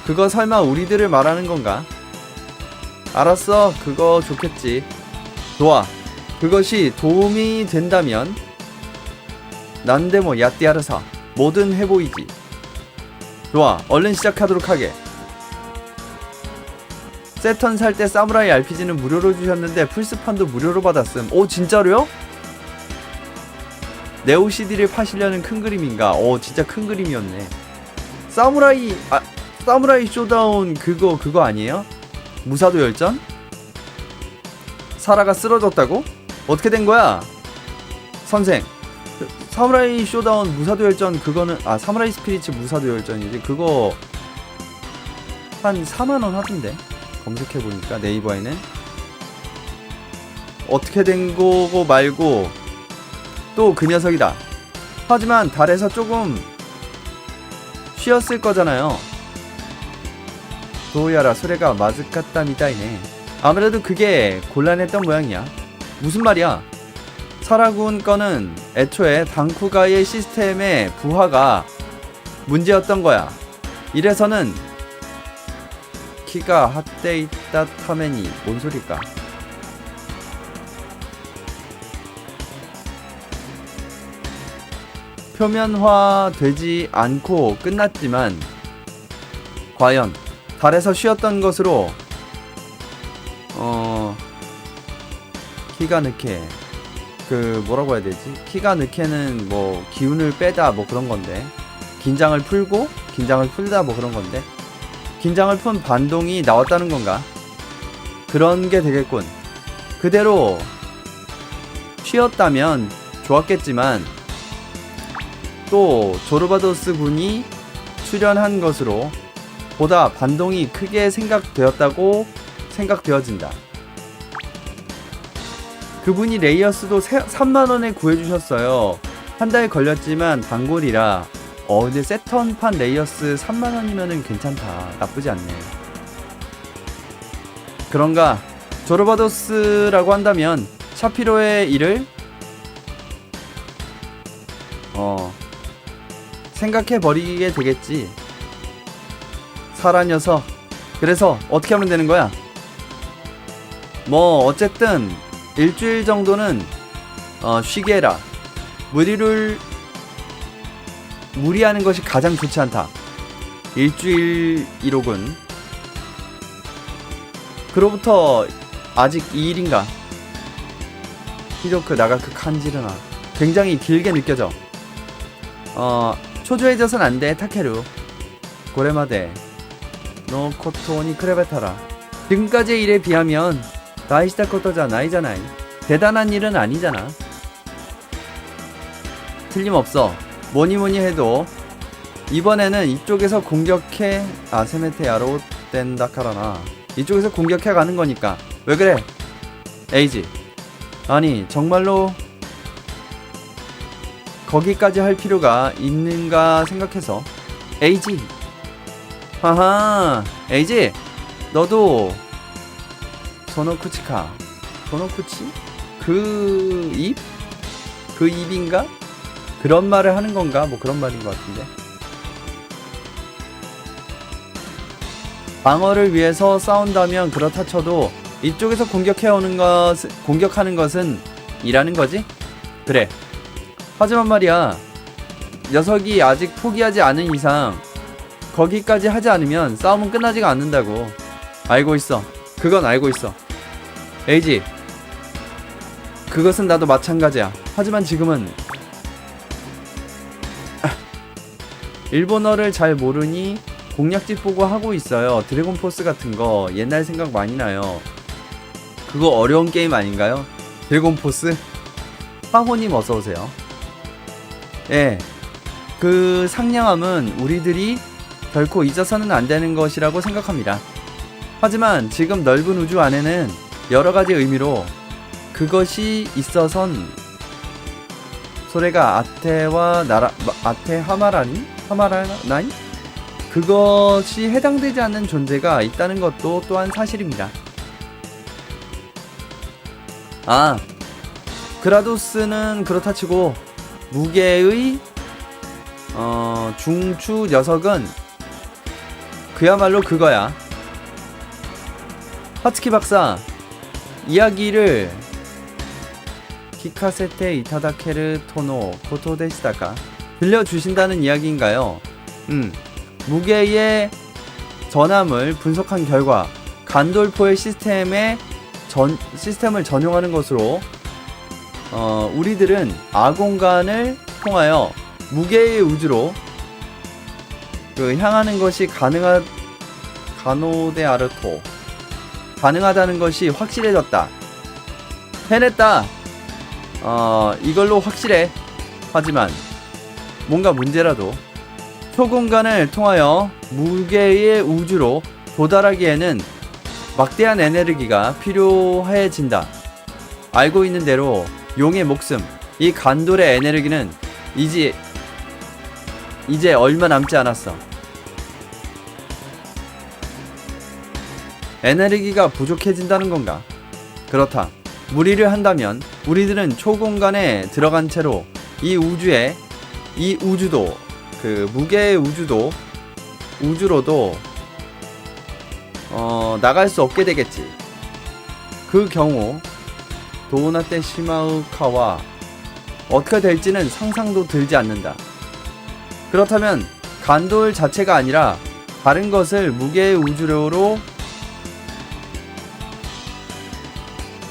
그거 설마 우리들을 말하는 건가? 알았어, 그거 좋겠지. 좋아. 그것이 도움이 된다면 난데모 야띠아르사. 뭐든 해보이지. 좋아, 얼른 시작하도록 하게. 세턴 살 때 사무라이 RPG는 무료로 주셨는데 플스판도 무료로 받았음. 오 진짜로요? 네오 CD를 파시려는 큰 그림인가? 오 진짜 큰 그림이었네. 사무라이 쇼다운 그거 아니에요? 무사도 열전? 사라가 쓰러졌다고? 어떻게 된 거야? 선생, 사무라이 쇼다운 무사도 열전 그거는 사무라이 스피릿 무사도 열전이지. 그거 한 4만원 하던데. 검색해보니까 네이버에는. 어떻게 된 거고 말고 또 그 녀석이다. 하지만 달에서 조금 쉬었을 거잖아요. 도야라 소레가 마즈카타 미타이네. 아무래도 그게 곤란했던 모양이야. 무슨 말이야? 사라군 거는 애초에 당쿠가의 시스템의 부하가 문제였던 거야. 이래서는 키가 핫데 있다 타메니 뭔 소리일까? 표면화 되지 않고 끝났지만 과연 달에서 쉬었던 것으로 키가 느케 그 뭐라고 해야 되지? 키가 느케는 뭐 기운을 빼다 뭐 그런 건데, 긴장을 풀고 긴장을 풀다 뭐 그런 건데, 긴장을 푼 반동이 나왔다는 건가? 그런 게 되겠군. 그대로 쉬었다면 좋았겠지만 또 조르바도스 군이 출연한 것으로 보다 반동이 크게 생각되었다고 생각되어진다. 그분이 레이어스도 3만원에 구해주셨어요. 한 달 걸렸지만 단골이라. 근데 세턴판 레이어스 3만원이면은 괜찮다. 나쁘지 않네. 그런가? 조르바도스라고 한다면 샤피로의 일을 생각해버리게 되겠지. 사라 녀석. 그래서 어떻게 하면 되는 거야? 뭐 어쨌든 일주일 정도는 쉬게 해라. 무리하는 것이 가장 좋지 않다. 일주일 1호군. 그로부터 아직 2일인가? 히로크 나가크 칸지르나. 굉장히 길게 느껴져. 초조해져선 안돼 타케루. 고레마데 너 코토니 크레베타라. 지금까지의 일에 비하면 다이시타 코토자 나이잖아이. 대단한 일은 아니잖아. 틀림없어. 뭐니뭐니 해도 이번에는 이쪽에서 공격해. 세메테야로 땐다카라나. 이쪽에서 공격해 가는 거니까. 왜 그래 에이지? 아니 정말로 거기까지 할 필요가 있는가 생각해서. 에이지, 하하, 에이지, 너도 소노쿠치카. 소노쿠치? 그 입? 그 입인가? 그런 말을 하는 건가? 뭐 그런 말인 것 같은데. 방어를 위해서 싸운다면 그렇다 쳐도 이쪽에서 공격하는 것은 일하는 거지? 그래. 하지만 말이야, 녀석이 아직 포기하지 않은 이상 거기까지 하지 않으면 싸움은 끝나지가 않는다고. 알고 있어. 그건 알고 있어. 에이지, 그것은 나도 마찬가지야. 하지만 지금은 일본어를 잘 모르니 공략집 보고 하고 있어요. 드래곤 포스 같은 거 옛날 생각 많이 나요. 그거 어려운 게임 아닌가요? 드래곤 포스? 화호님 어서오세요. 예, 그 상냥함은 우리들이 결코 잊어서는 안 되는 것이라고 생각합니다. 하지만 지금 넓은 우주 안에는 여러가지 의미로 그것이 있어선 소래가 아테와 나라 아테 하마라나이 그것이 해당되지 않는 존재가 있다는 것도 또한 사실입니다. 아, 그라도스는 그렇다 치고 무게의 중추 녀석은 그야말로 그거야. 하츠키 박사, 이야기를 키카세테 이타다케르 토노 코토 데시다까 들려주신다는 이야기인가요? 무게의 전함을 분석한 결과 간돌포의 시스템을 전용하는 것으로 우리들은 아공간을 통하여 무게의 우주로 향하는 것이 가능하다는 것이 확실해졌다. 해냈다. 이걸로 확실해. 하지만 뭔가 문제라도 초공간을 통하여 무게의 우주로 도달하기에는 막대한 에너지가 필요해진다. 알고 있는 대로 용의 목숨, 이 간돌의 에너지는 이제 얼마 남지 않았어. 에너지가 부족해진다는 건가? 그렇다. 무리를 한다면 우리들은 초공간에 들어간 채로 이 우주도 그 무게의 우주로도 나갈 수 없게 되겠지. 그 경우 도나테 시마우카와 어떻게 될지는 상상도 들지 않는다. 그렇다면 간돌 자체가 아니라 다른 것을 무게의 우주로로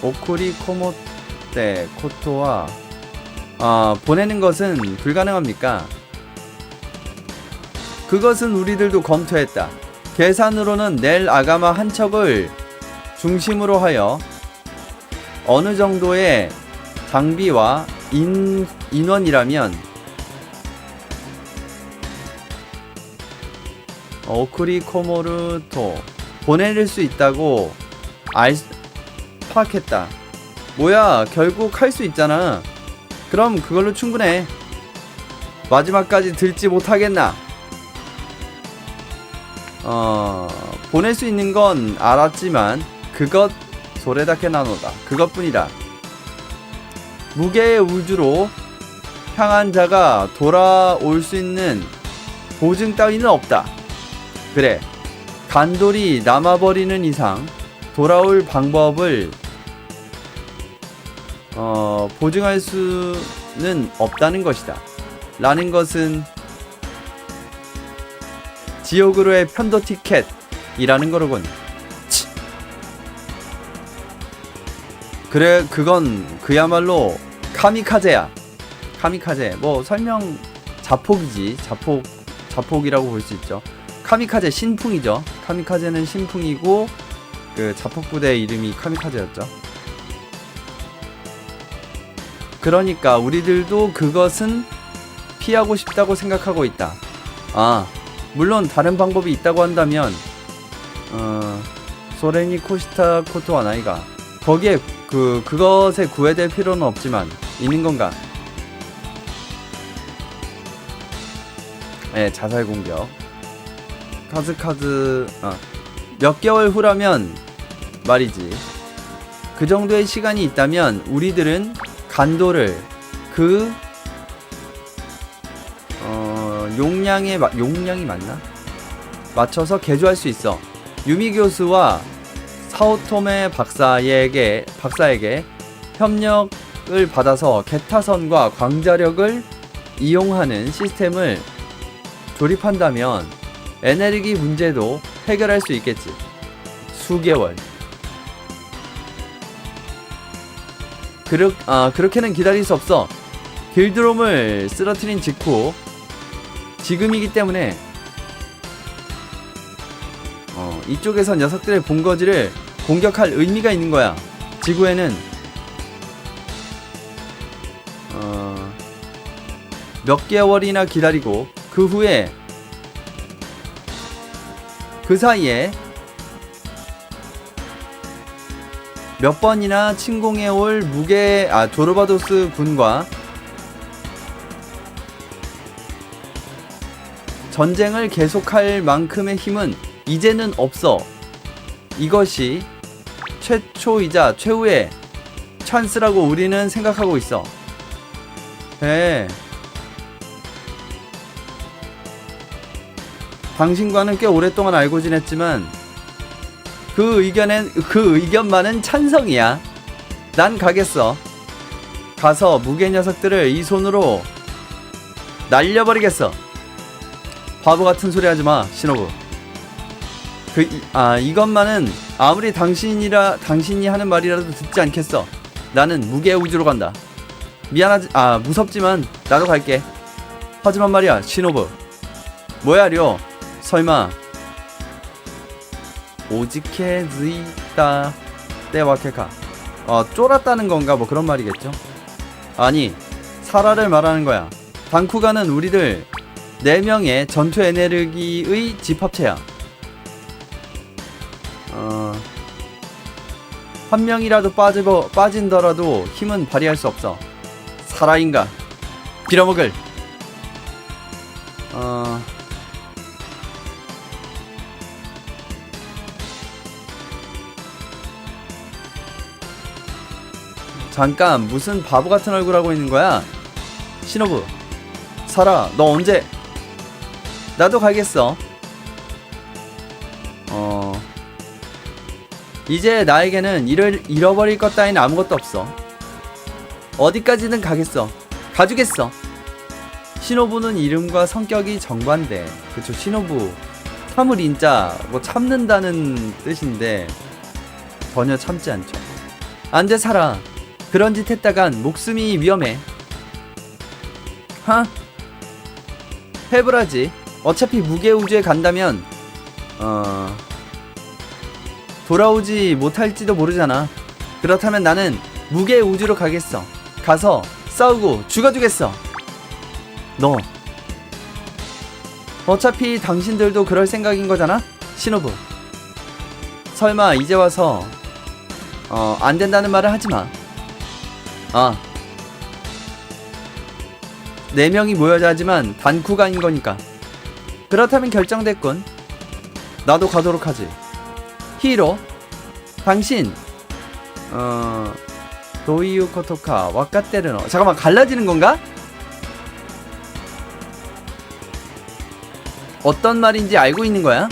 오쿠리 코모테 코토와 보내는 것은 불가능합니까? 그것은 우리들도 검토했다. 계산으로는 넬 아가마 한 척을 중심으로 하여 어느 정도의 장비와 인원이라면 오쿠리 코모르토 보낼 수 있다고 파악했다. 뭐야, 결국 할 수 있잖아. 그럼 그걸로 충분해. 마지막까지 들지 못하겠나? 보낼 수 있는 건 알았지만 그것 소레다케 나노다. 그것뿐이다. 무게의 우주로 향한 자가 돌아올 수 있는 보증 따위는 없다. 그래, 간돌이 남아버리는 이상 돌아올 방법을 보증할 수는 없다는 것이다. 라는 것은 지옥으로의 편도 티켓이라는 거로군. 치. 그래, 그건 그야말로 카미카제야. 카미카제. 뭐 설명 자폭이지. 자폭이라고 볼 수 있죠. 카미카제 신풍이죠. 카미카제는 신풍이고 그 자폭부대의 이름이 카미카제였죠. 그러니까 우리들도 그것은 피하고 싶다고 생각하고 있다. 물론 다른 방법이 있다고 한다면 소레니 코시타 코토와 나이가 거기에 그것에 구애될 필요는 없지만 있는 건가? 네, 자살 공격. 카즈카즈 몇 개월 후라면 말이지. 그 정도의 시간이 있다면 우리들은 간도를 용량이 맞나? 맞춰서 개조할 수 있어. 유미 교수와 사오토메 박사에게 협력을 받아서 개타선과 광자력을 이용하는 시스템을 조립한다면 에너지 문제도 해결할 수 있겠지. 수개월. 그렇게는 기다릴 수 없어. 길드롬을 쓰러뜨린 직후 지금이기 때문에 이쪽에서 녀석들의 본거지를 공격할 의미가 있는 거야. 지구에는 몇 개월이나 기다리고 그 후에 그 사이에 몇 번이나 침공해올 조르바도스 군과 전쟁을 계속할 만큼의 힘은 이제는 없어. 이것이 최초이자 최후의 찬스라고 우리는 생각하고 있어. 당신과는 꽤 오랫동안 알고 지냈지만 그 의견만은 찬성이야. 난 가겠어. 가서 무게 녀석들을 이 손으로 날려버리겠어. 바보 같은 소리 하지 마, 시노부. 이것만은 아무리 당신이 하는 말이라도 듣지 않겠어. 나는 무게 우주로 간다. 무섭지만 나도 갈게. 하지만 말이야, 시노부. 뭐야, 려. 설마 오지케ズイた 때와케카 쫄았다는 건가 뭐 그런 말이겠죠. 아니, 사라를 말하는 거야. 단쿠가는 우리들 4명의 전투 에너지의 집합체야. 한 명이라도 빠진더라도 힘은 발휘할 수 없어. 사라인가 빌어먹을. 잠깐, 무슨 바보 같은 얼굴 하고 있는 거야? 시노부, 사라, 너 언제? 나도 가겠어. 이제 나에게는 잃어버릴 것 따윈 아무것도 없어. 어디까지는 가겠어. 가주겠어. 시노부는 이름과 성격이 정반대. 그쵸, 시노부 참을 인자 뭐 참는다는 뜻인데 전혀 참지 않죠. 안돼, 사라. 그런 짓 했다간 목숨이 위험해. 해보라지. 어차피 무게우주에 간다면 돌아오지 못할지도 모르잖아. 그렇다면 나는 무게우주로 가겠어. 가서 싸우고 죽어주겠어. 너 어차피 당신들도 그럴 생각인 거잖아, 시노부. 설마 이제 와서 안 된다는 말을 하지 마. 4명이 모여자 하지만 단쿠가인 거니까. 그렇다면 결정됐군. 나도 가도록 하지. 히로, 당신 도이유 코토카 와카테르노. 잠깐만, 갈라지는 건가? 어떤 말인지 알고 있는 거야?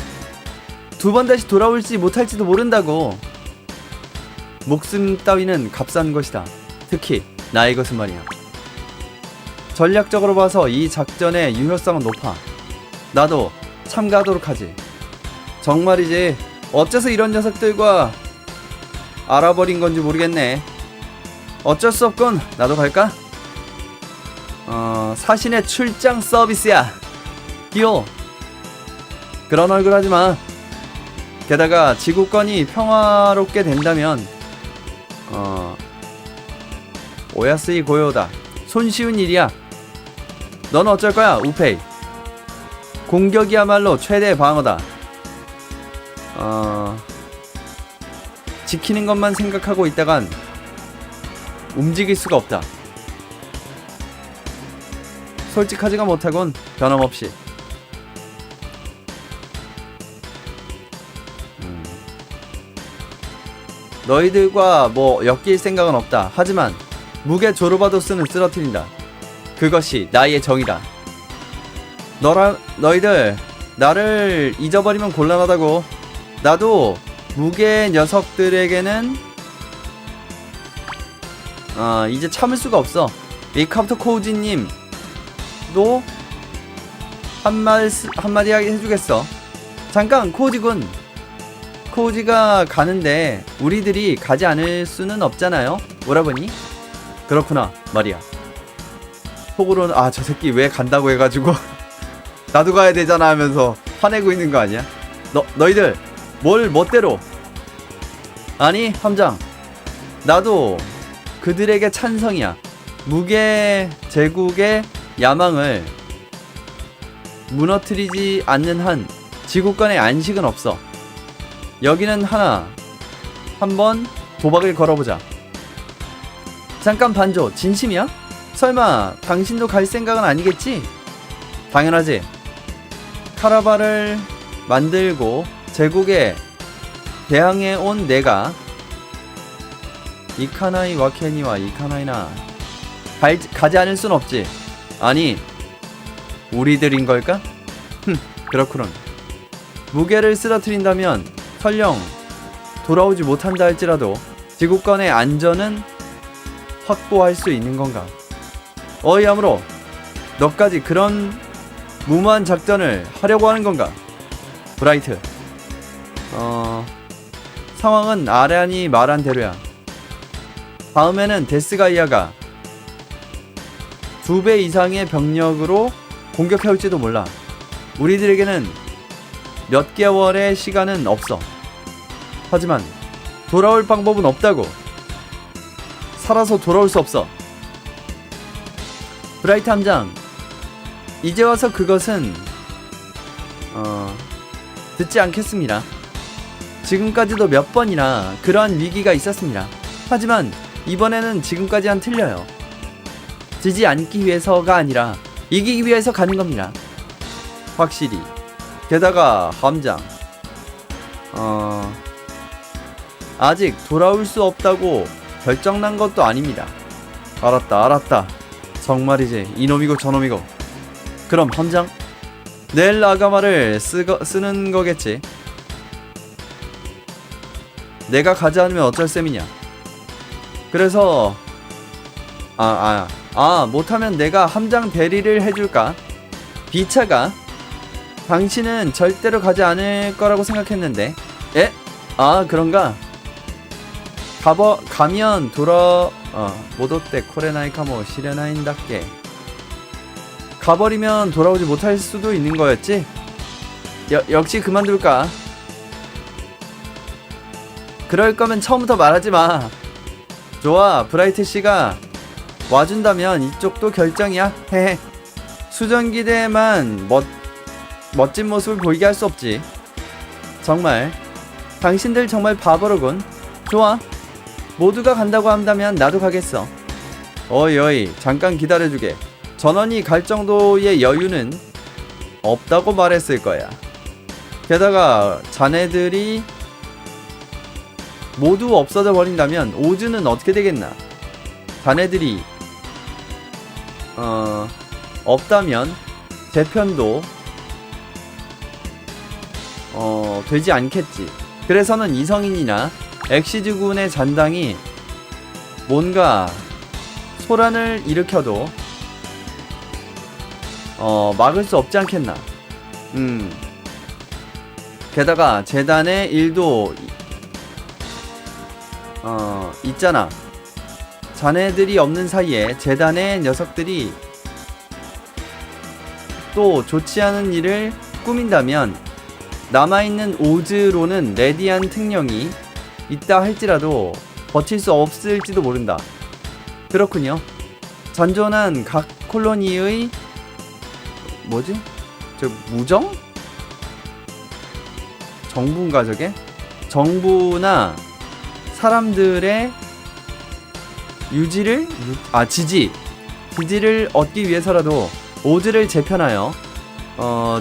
2번 다시 돌아올지 못할지도 모른다고. 목숨 따위는 값싼 것이다. 특히 나의 것은 말이야. 전략적으로 봐서 이 작전의 유효성은 높아. 나도 참가하도록 하지. 정말이지, 어째서 이런 녀석들과 알아버린 건지 모르겠네. 어쩔 수 없군. 나도 갈까? 사신의 출장 서비스야. 기호. 그런 얼굴 하지마. 게다가 지구권이 평화롭게 된다면 오야스이 고요다. 손쉬운 일이야. 넌 어쩔 거야, 우페이? 공격이야말로 최대 방어다. 지키는 것만 생각하고 있다간 움직일 수가 없다. 솔직하지가 못하곤, 변함없이. 너희들과 뭐 엮일 생각은 없다. 하지만 무게 조르바도스는 쓰러뜨린다. 그것이 나의 정의다. 너희들 나를 잊어버리면 곤란하다고. 나도 무게 녀석들에게는 이제 참을 수가 없어. 리카부터 코우지님도 한마디 해주겠어. 잠깐, 코우지군. 코우지가 가는데 우리들이 가지 않을 수는 없잖아요, 오라버니. 그렇구나 말이야. 속으로는 아, 저 새끼 왜 간다고 해가지고 나도 가야 되잖아 하면서 화내고 있는 거 아니야? 너희들 뭘 멋대로. 아니 함장, 나도 그들에게 찬성이야. 무게 제국의 야망을 무너뜨리지 않는 한 지구권의 안식은 없어. 여기는 한번 도박을 걸어보자. 잠깐 반조, 진심이야? 설마 당신도 갈 생각은 아니겠지? 당연하지. 카라바를 만들고 제국에 대항해 온 내가 이카나이 와케니와 이카나이나 가지 않을 순 없지. 아니, 우리들인 걸까? 그렇구론. 무게를 쓰러뜨린다면 설령 돌아오지 못한다 할지라도 지구권의 안전은 확보할 수 있는 건가? 어이아무로 너까지 그런 무모한 작전을 하려고 하는 건가? 브라이트. 상황은 아란이 말한 대로야. 다음에는 데스가이아가 2배 이상의 병력으로 공격해올지도 몰라. 우리들에게는 몇 개월의 시간은 없어. 하지만 돌아올 방법은 없다고. 살아서 돌아올 수 없어. 브라이트 함장, 이제 와서 그것은 듣지 않겠습니다. 지금까지도 몇 번이나 그러한 위기가 있었습니다. 하지만 이번에는 지금까지와는 틀려요. 지지 않기 위해서가 아니라 이기기 위해서 가는 겁니다. 확실히. 게다가 함장, 아직 돌아올 수 없다고 결정난 것도 아닙니다. 알았다. 정말이지. 이놈이고 저놈이고. 그럼 함장, 넬 아가마를 쓰는 거겠지. 내가 가지 않으면 어쩔 셈이냐. 그래서 못하면 내가 함장 대리를 해줄까? 비차가 당신은 절대로 가지 않을 거라고 생각했는데. 에? 아, 그런가? 가면 모도떼 코레나이 카모 시레나인답게 가버리면 돌아오지 못할 수도 있는 거였지? 역시 그만둘까? 그럴 거면 처음부터 말하지 마. 좋아, 브라이트 씨가 와준다면 이쪽도 결정이야. 헤헤. 수정기대만 멋진 모습을 보이게 할 수 없지. 정말 당신들 정말 바보로군. 좋아, 모두가 간다고 한다면 나도 가겠어. 어이 잠깐 기다려주게. 전원이 갈 정도의 여유는 없다고 말했을 거야. 게다가 자네들이 모두 없어져 버린다면 오즈는 어떻게 되겠나. 자네들이 없다면 재편도 되지 않겠지. 그래서는 이성인이나 엑시즈군의 잔당이 뭔가 소란을 일으켜도 막을 수 없지 않겠나. 게다가 재단의 일도 있잖아. 자네들이 없는 사이에 재단의 녀석들이 또 좋지 않은 일을 꾸민다면 남아있는 오즈로는 레디안 특령이 있다 할지라도 버틸 수 없을지도 모른다. 그렇군요. 잔존한 각 콜로니의 무정? 정부인가 저게? 정부나 사람들의 지지를 얻기 위해서라도 오즈를 재편하여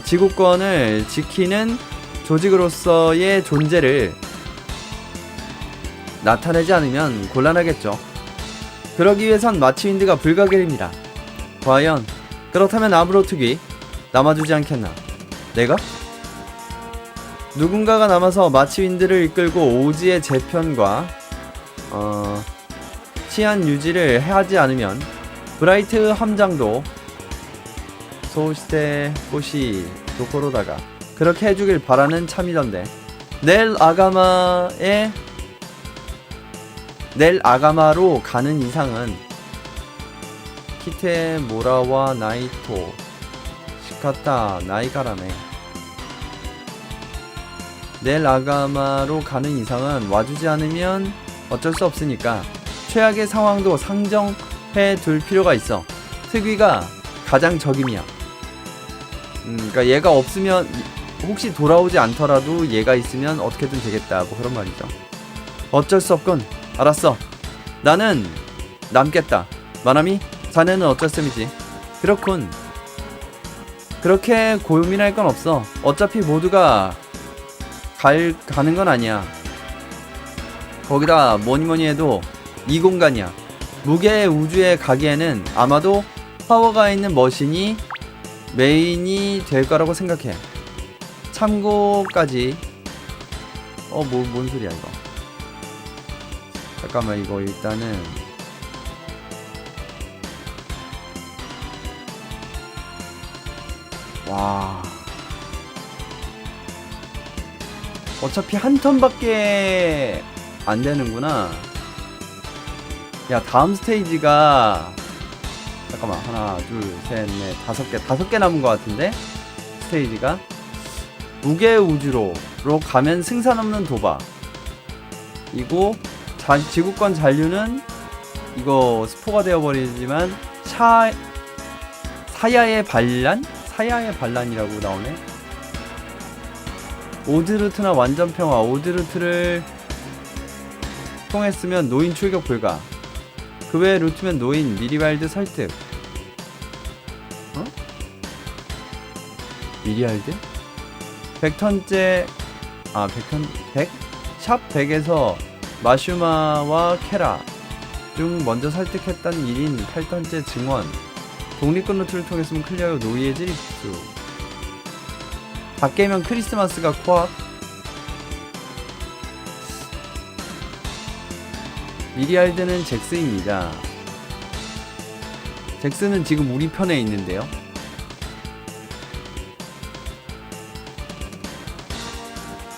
지구권을 지키는 조직으로서의 존재를 나타내지 않으면 곤란하겠죠. 그러기 위해선 마치윈드가 불가결입니다. 과연 그렇다면 아브로특이 남아주지 않겠나? 내가? 누군가가 남아서 마치윈드를 이끌고 오즈의 재편과 치안 유지를 하지 않으면 브라이트 함장도 소시테 꼬시 도코로다가 그렇게 해주길 바라는 참이던데. 넬 아가마로 가는 이상은 키테 모라와 나이토 시카타 나이가라네. 넬 아가마로 가는 이상은 와주지 않으면 어쩔 수 없으니까 최악의 상황도 상정해 둘 필요가 있어. 특위가 가장 적임이야. 그러니까 얘가 없으면 혹시 돌아오지 않더라도 얘가 있으면 어떻게든 되겠다, 뭐 그런 말이죠. 어쩔 수 없군. 알았어. 나는 남겠다. 마나미, 자네는 어쩔 셈이지. 그렇군. 그렇게 고민할 건 없어. 어차피 모두가 가는 건 아니야. 거기다 뭐니뭐니 해도 이 공간이야. 무게의 우주에 가기에는 아마도 파워가 있는 머신이 메인이 될 거라고 생각해. 참고까지 뭔 소리야 이거. 잠깐만, 이거 일단은 와, 어차피 한 턴밖에 안 되는구나. 야, 다음 스테이지가 잠깐만, 하나 둘셋넷 다섯 개 남은 것 같은데. 스테이지가 무게 우주로 가면 승산 없는 도박 이고, 지구권 잔류는 이거 스포가 되어버리지만 사야의 반란이라고 나오네. 오드루트나 완전평화. 오드루트를 통했으면 노인 출격 불가. 그 외의 루트면 노인 미리왈드 설득. 미리왈드? 100턴째 100? 샵 100에서 마슈마와 케라 중 먼저 설득했던 1인 8턴째 증원. 독립군 루트를 통했으면 클리어 후 노이의 질입수. 다 깨면 크리스마스가 코앞. 미리알드는 잭스입니다. 잭스는 지금 우리 편에 있는데요.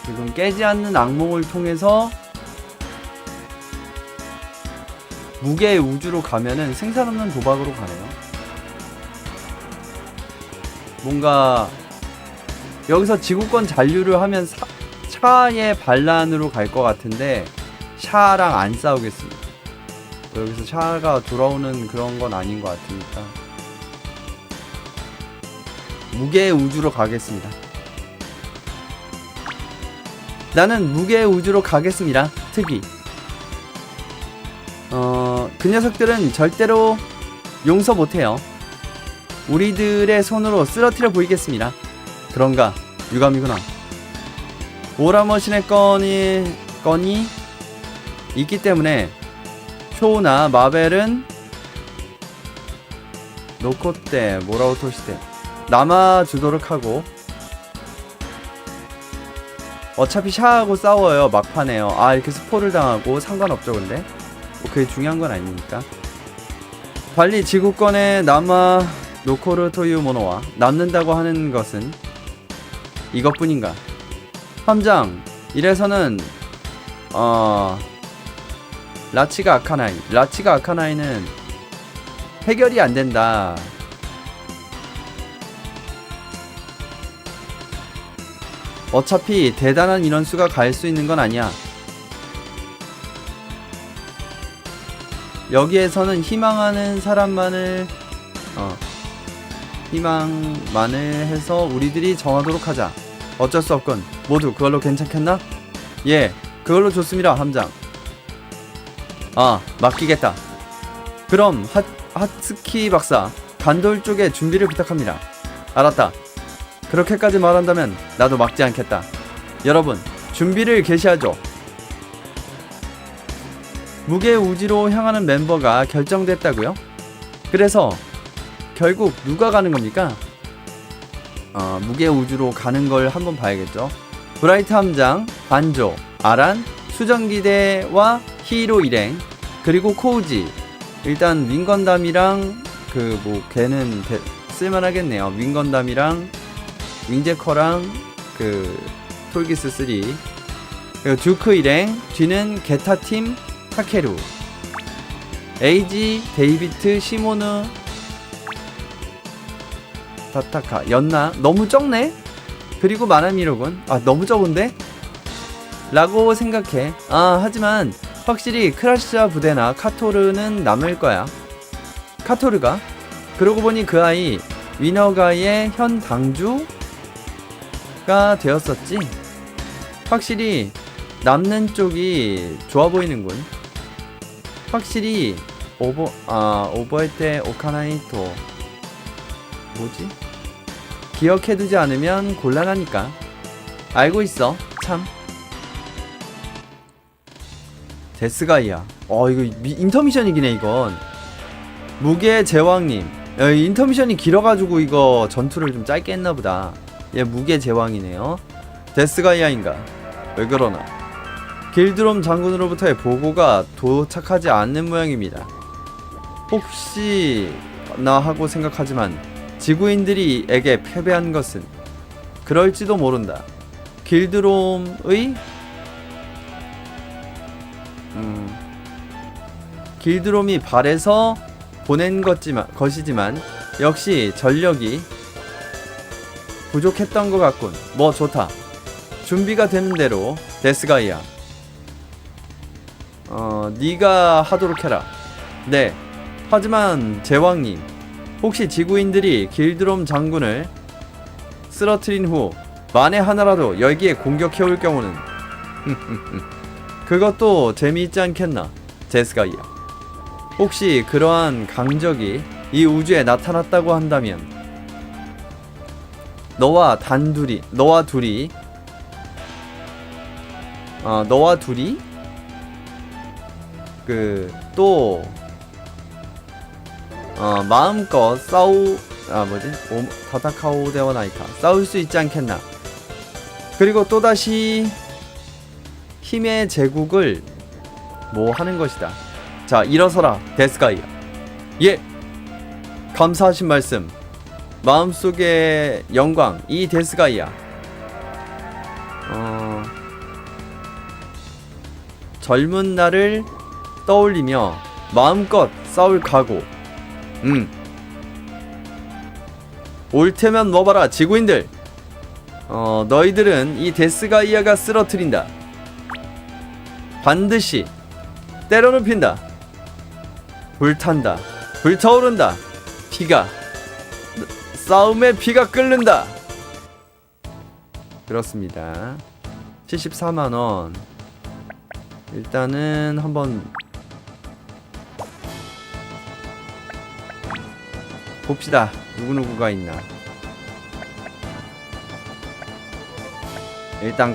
지금 깨지 않는 악몽을 통해서 무게의 우주로 가면은 생산 없는 도박으로 가네요. 뭔가 여기서 지구권 잔류를 하면 샤의 반란으로 갈 것 같은데 샤랑 안 싸우겠습니다. 여기서 샤가 돌아오는 그런 건 아닌 것 같으니까 무게의 우주로 가겠습니다. 나는 무게의 우주로 가겠습니다. 특이. 그 녀석들은 절대로 용서 못해요. 우리들의 손으로 쓰러뜨려 보이겠습니다. 그런가? 유감이구나. 오라머신의 건이 있기 때문에 쇼나 마벨은 노코테 모라오토시테 남아주도록 하고, 어차피 샤하고 싸워요. 막판에요. 이렇게 스포를 당하고 상관없죠. 근데 뭐 그게 중요한 건 아니니까. 빨리 지구권에 남아 노코르 토유 모노와 남는다고 하는 것은 이것뿐인가? 함장, 이래서는 라치가 아카나이는 해결이 안 된다. 어차피 대단한 인원수가 갈 수 있는 건 아니야. 여기에서는 희망하는 사람만을 해서 우리들이 정하도록 하자. 어쩔 수 없군. 모두 그걸로 괜찮겠나? 예, 그걸로 좋습니다, 함장. 맡기겠다. 그럼 하츠키 박사, 간돌 쪽에 준비를 부탁합니다. 알았다. 그렇게까지 말한다면 나도 막지 않겠다. 여러분, 준비를 개시하죠. 무게 우주로 향하는 멤버가 결정됐다고요? 그래서 결국 누가 가는 겁니까? 무게 우주로 가는 걸 한번 봐야겠죠. 브라이트 함장, 반조, 아란, 수정기대와 히로 일행, 그리고 코우지. 일단 윙건담이랑 걔는 쓸만하겠네요. 윙건담이랑 윙제커랑 톨기스 3, 그리고 듀크 일행, 뒤는 게타팀 타케루, 에이지, 데이비트, 시모누, 타타카 였나? 너무 적네? 그리고 마나미로군. 아 너무 적은데? 라고 생각해. 아 하지만 확실히 크라시아 부대나 카토르는 남을 거야. 카토르가? 그러고 보니 그 아이 위너가의 현 당주가 되었었지. 확실히 남는 쪽이 좋아 보이는군. 확실히 오버할 때 오카나이토 뭐지? 기억해두지 않으면 곤란하니까. 알고 있어. 참. 데스가이야. 이거 인터미션이긴 해 이건. 무게 제왕님. 인터미션이 길어가지고 이거 전투를 좀 짧게 했나보다. 얘 무게 제왕이네요. 데스가이아인가? 왜 그러나? 길드롬 장군으로부터의 보고가 도착하지 않는 모양입니다. 혹시 나 하고 생각하지만 지구인들이 에게 패배한 것은 그럴지도 모른다. 길드롬의 길드롬이 발에서 보낸 것이지만 역시 전력이 부족했던 것 같군. 뭐 좋다. 준비가 되는 대로 데스가이아. 네가 하도록 해라. 네. 하지만 제왕님, 혹시 지구인들이 길드롬 장군을 쓰러뜨린 후 만에 하나라도 여기에 공격해올 경우는 그것도 재미있지 않겠나, 데스가이아. 혹시 그러한 강적이 이 우주에 나타났다고 한다면 너와 둘이 마음껏 타타카오 데와 나이카 싸울 수 있지 않겠나. 그리고 또다시 힘의 제국을 뭐 하는 것이다. 자, 일어서라 데스가이아. 예, 감사하신 말씀. 마음속의 영광 이 데스가이아. 젊은 날을 떠올리며 마음껏 싸울 각오. 옳테면 먹어라 지구인들. 너희들은 이 데스가이아가 쓰러뜨린다. 반드시 때려눕힌다. 불탄다. 불타오른다. 싸움의 피가 끓는다. 그렇습니다. 74만원. 일단은 한번 봅시다. 누구누구가 있나. 일단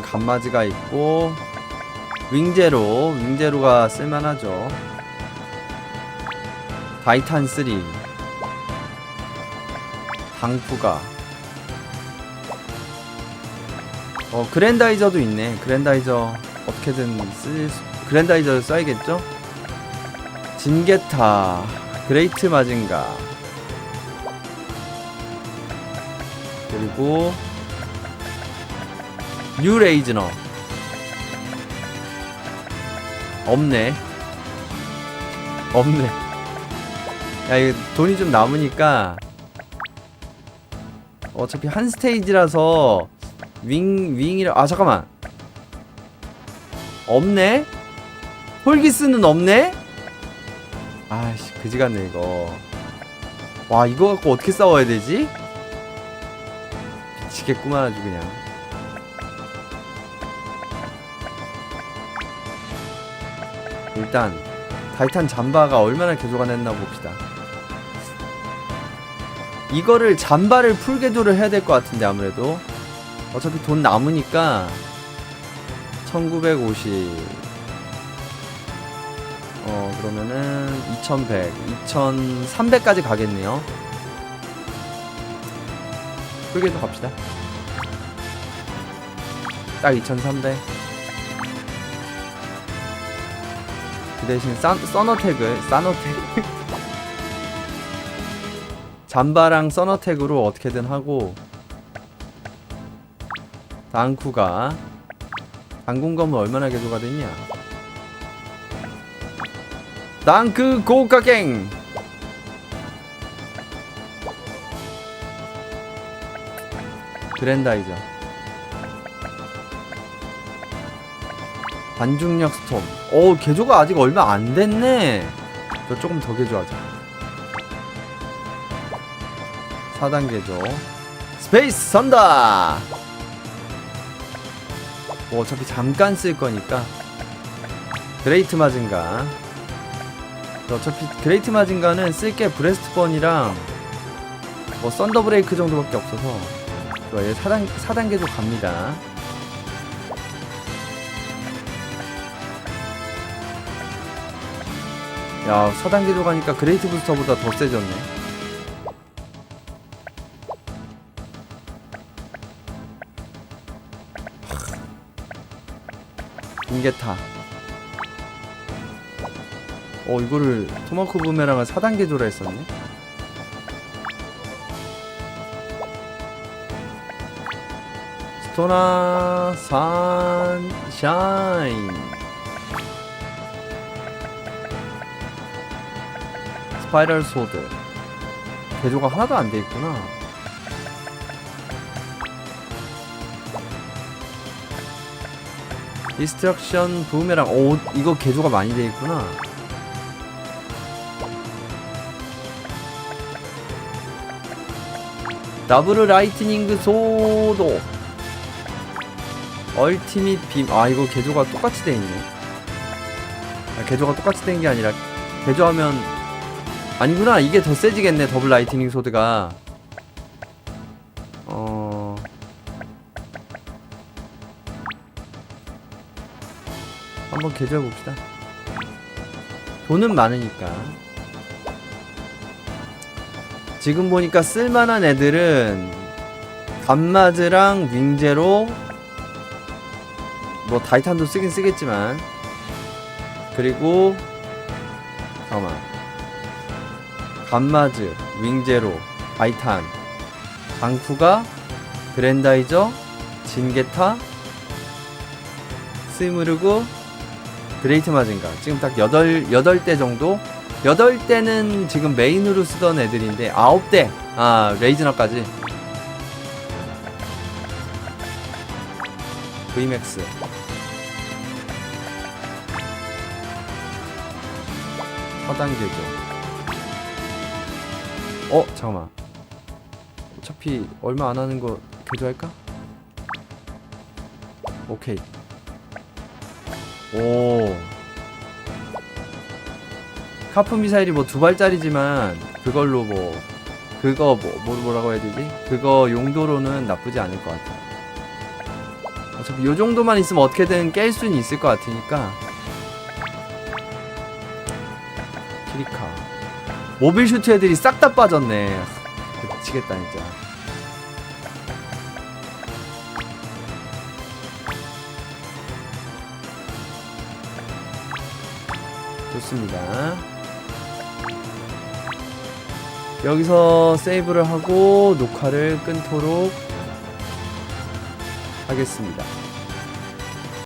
감마즈가 있고, 윙제로가 쓸만하죠. 타이탄 3, 당푸가, 그랜다이저도 있네. 그랜다이저 어떻게든 그랜다이저를 써야겠죠? 진게타, 그레이트 마징가, 그리고 뉴레이즈너. 없네. 야, 이거 돈이 좀 남으니까 어차피 한 스테이지라서 윙이라. 잠깐만. 없네? 홀기스는 없네? 아이씨, 그지같네 이거. 와, 이거 갖고 어떻게 싸워야 되지? 미치겠구만 아주 그냥. 일단 타이탄 잠바가 얼마나 개조가 됐나 봅시다. 이거를 잠바를 풀개조를 해야 될 것 같은데 아무래도 어차피 돈 남으니까 1950 그러면은 2100, 2300까지 가겠네요. 풀개조 갑시다. 딱 2300. 그 대신 써너택을 잠바랑 써너택으로 어떻게든 하고, 당쿠가 당군검은 얼마나 개조가 됐냐. 땅크 고가갱. 그랜다이저. 반중력 스톰. 오, 개조가 아직 얼마 안 됐네. 저 조금 더 개조하자. 4단 개조. 스페이스 선다. 뭐 어차피 잠깐 쓸 거니까. 그레이트 마징가. 어차피 그레이트 마징가는 쓸 게 브레스트번이랑 뭐 썬더 브레이크 정도밖에 없어서 좋아요. 4단 개조 갑니다. 야, 4단 개조 가니까 그레이트 부스터보다 더 세졌네. 빙게타. 이거를 토마호크 부메랑을 4단 개조로 했었네. 스토나 산샤인. 스파이럴 소드. 개조가 하나도 안 돼 있구나. 디스트럭션 부메랑. 오, 이거 개조가 많이 돼 있구나. 더블 라이트닝 소도. 얼티밋 빔. 아, 이거 개조가 똑같이 돼 있네. 아, 개조가 똑같이 된 게 아니라 개조하면 아니구나. 이게 더 세지겠네. 더블 라이트닝 소드가. 한번 개조해봅시다. 돈은 많으니까. 지금 보니까 쓸만한 애들은 감마즈랑 윙제로, 뭐 다이탄도 쓰긴 쓰겠지만, 그리고 잠깐만, 감마즈, 윙제로, 다이탄, 방쿠가, 그랜다이저, 진게타, 스무르그, 그레이트 마징가. 지금 딱 8대 정도? 8대는 지금 메인으로 쓰던 애들인데 9대! 아, 레이즈너까지. VMAX. 서단계죠. 잠깐만. 어차피 얼마 안 하는 거 개조할까? 오케이. 오. 카프 미사일이 뭐 2발짜리지만 그걸로 뭐라고 해야 되지? 그거 용도로는 나쁘지 않을 것 같아. 어차피 요 정도만 있으면 어떻게든 깰 수는 있을 것 같으니까. 키리카. 모빌 슈트 애들이 싹 다 빠졌네. 미치겠다 진짜. 좋습니다. 여기서 세이브를 하고 녹화를 끊도록 하겠습니다.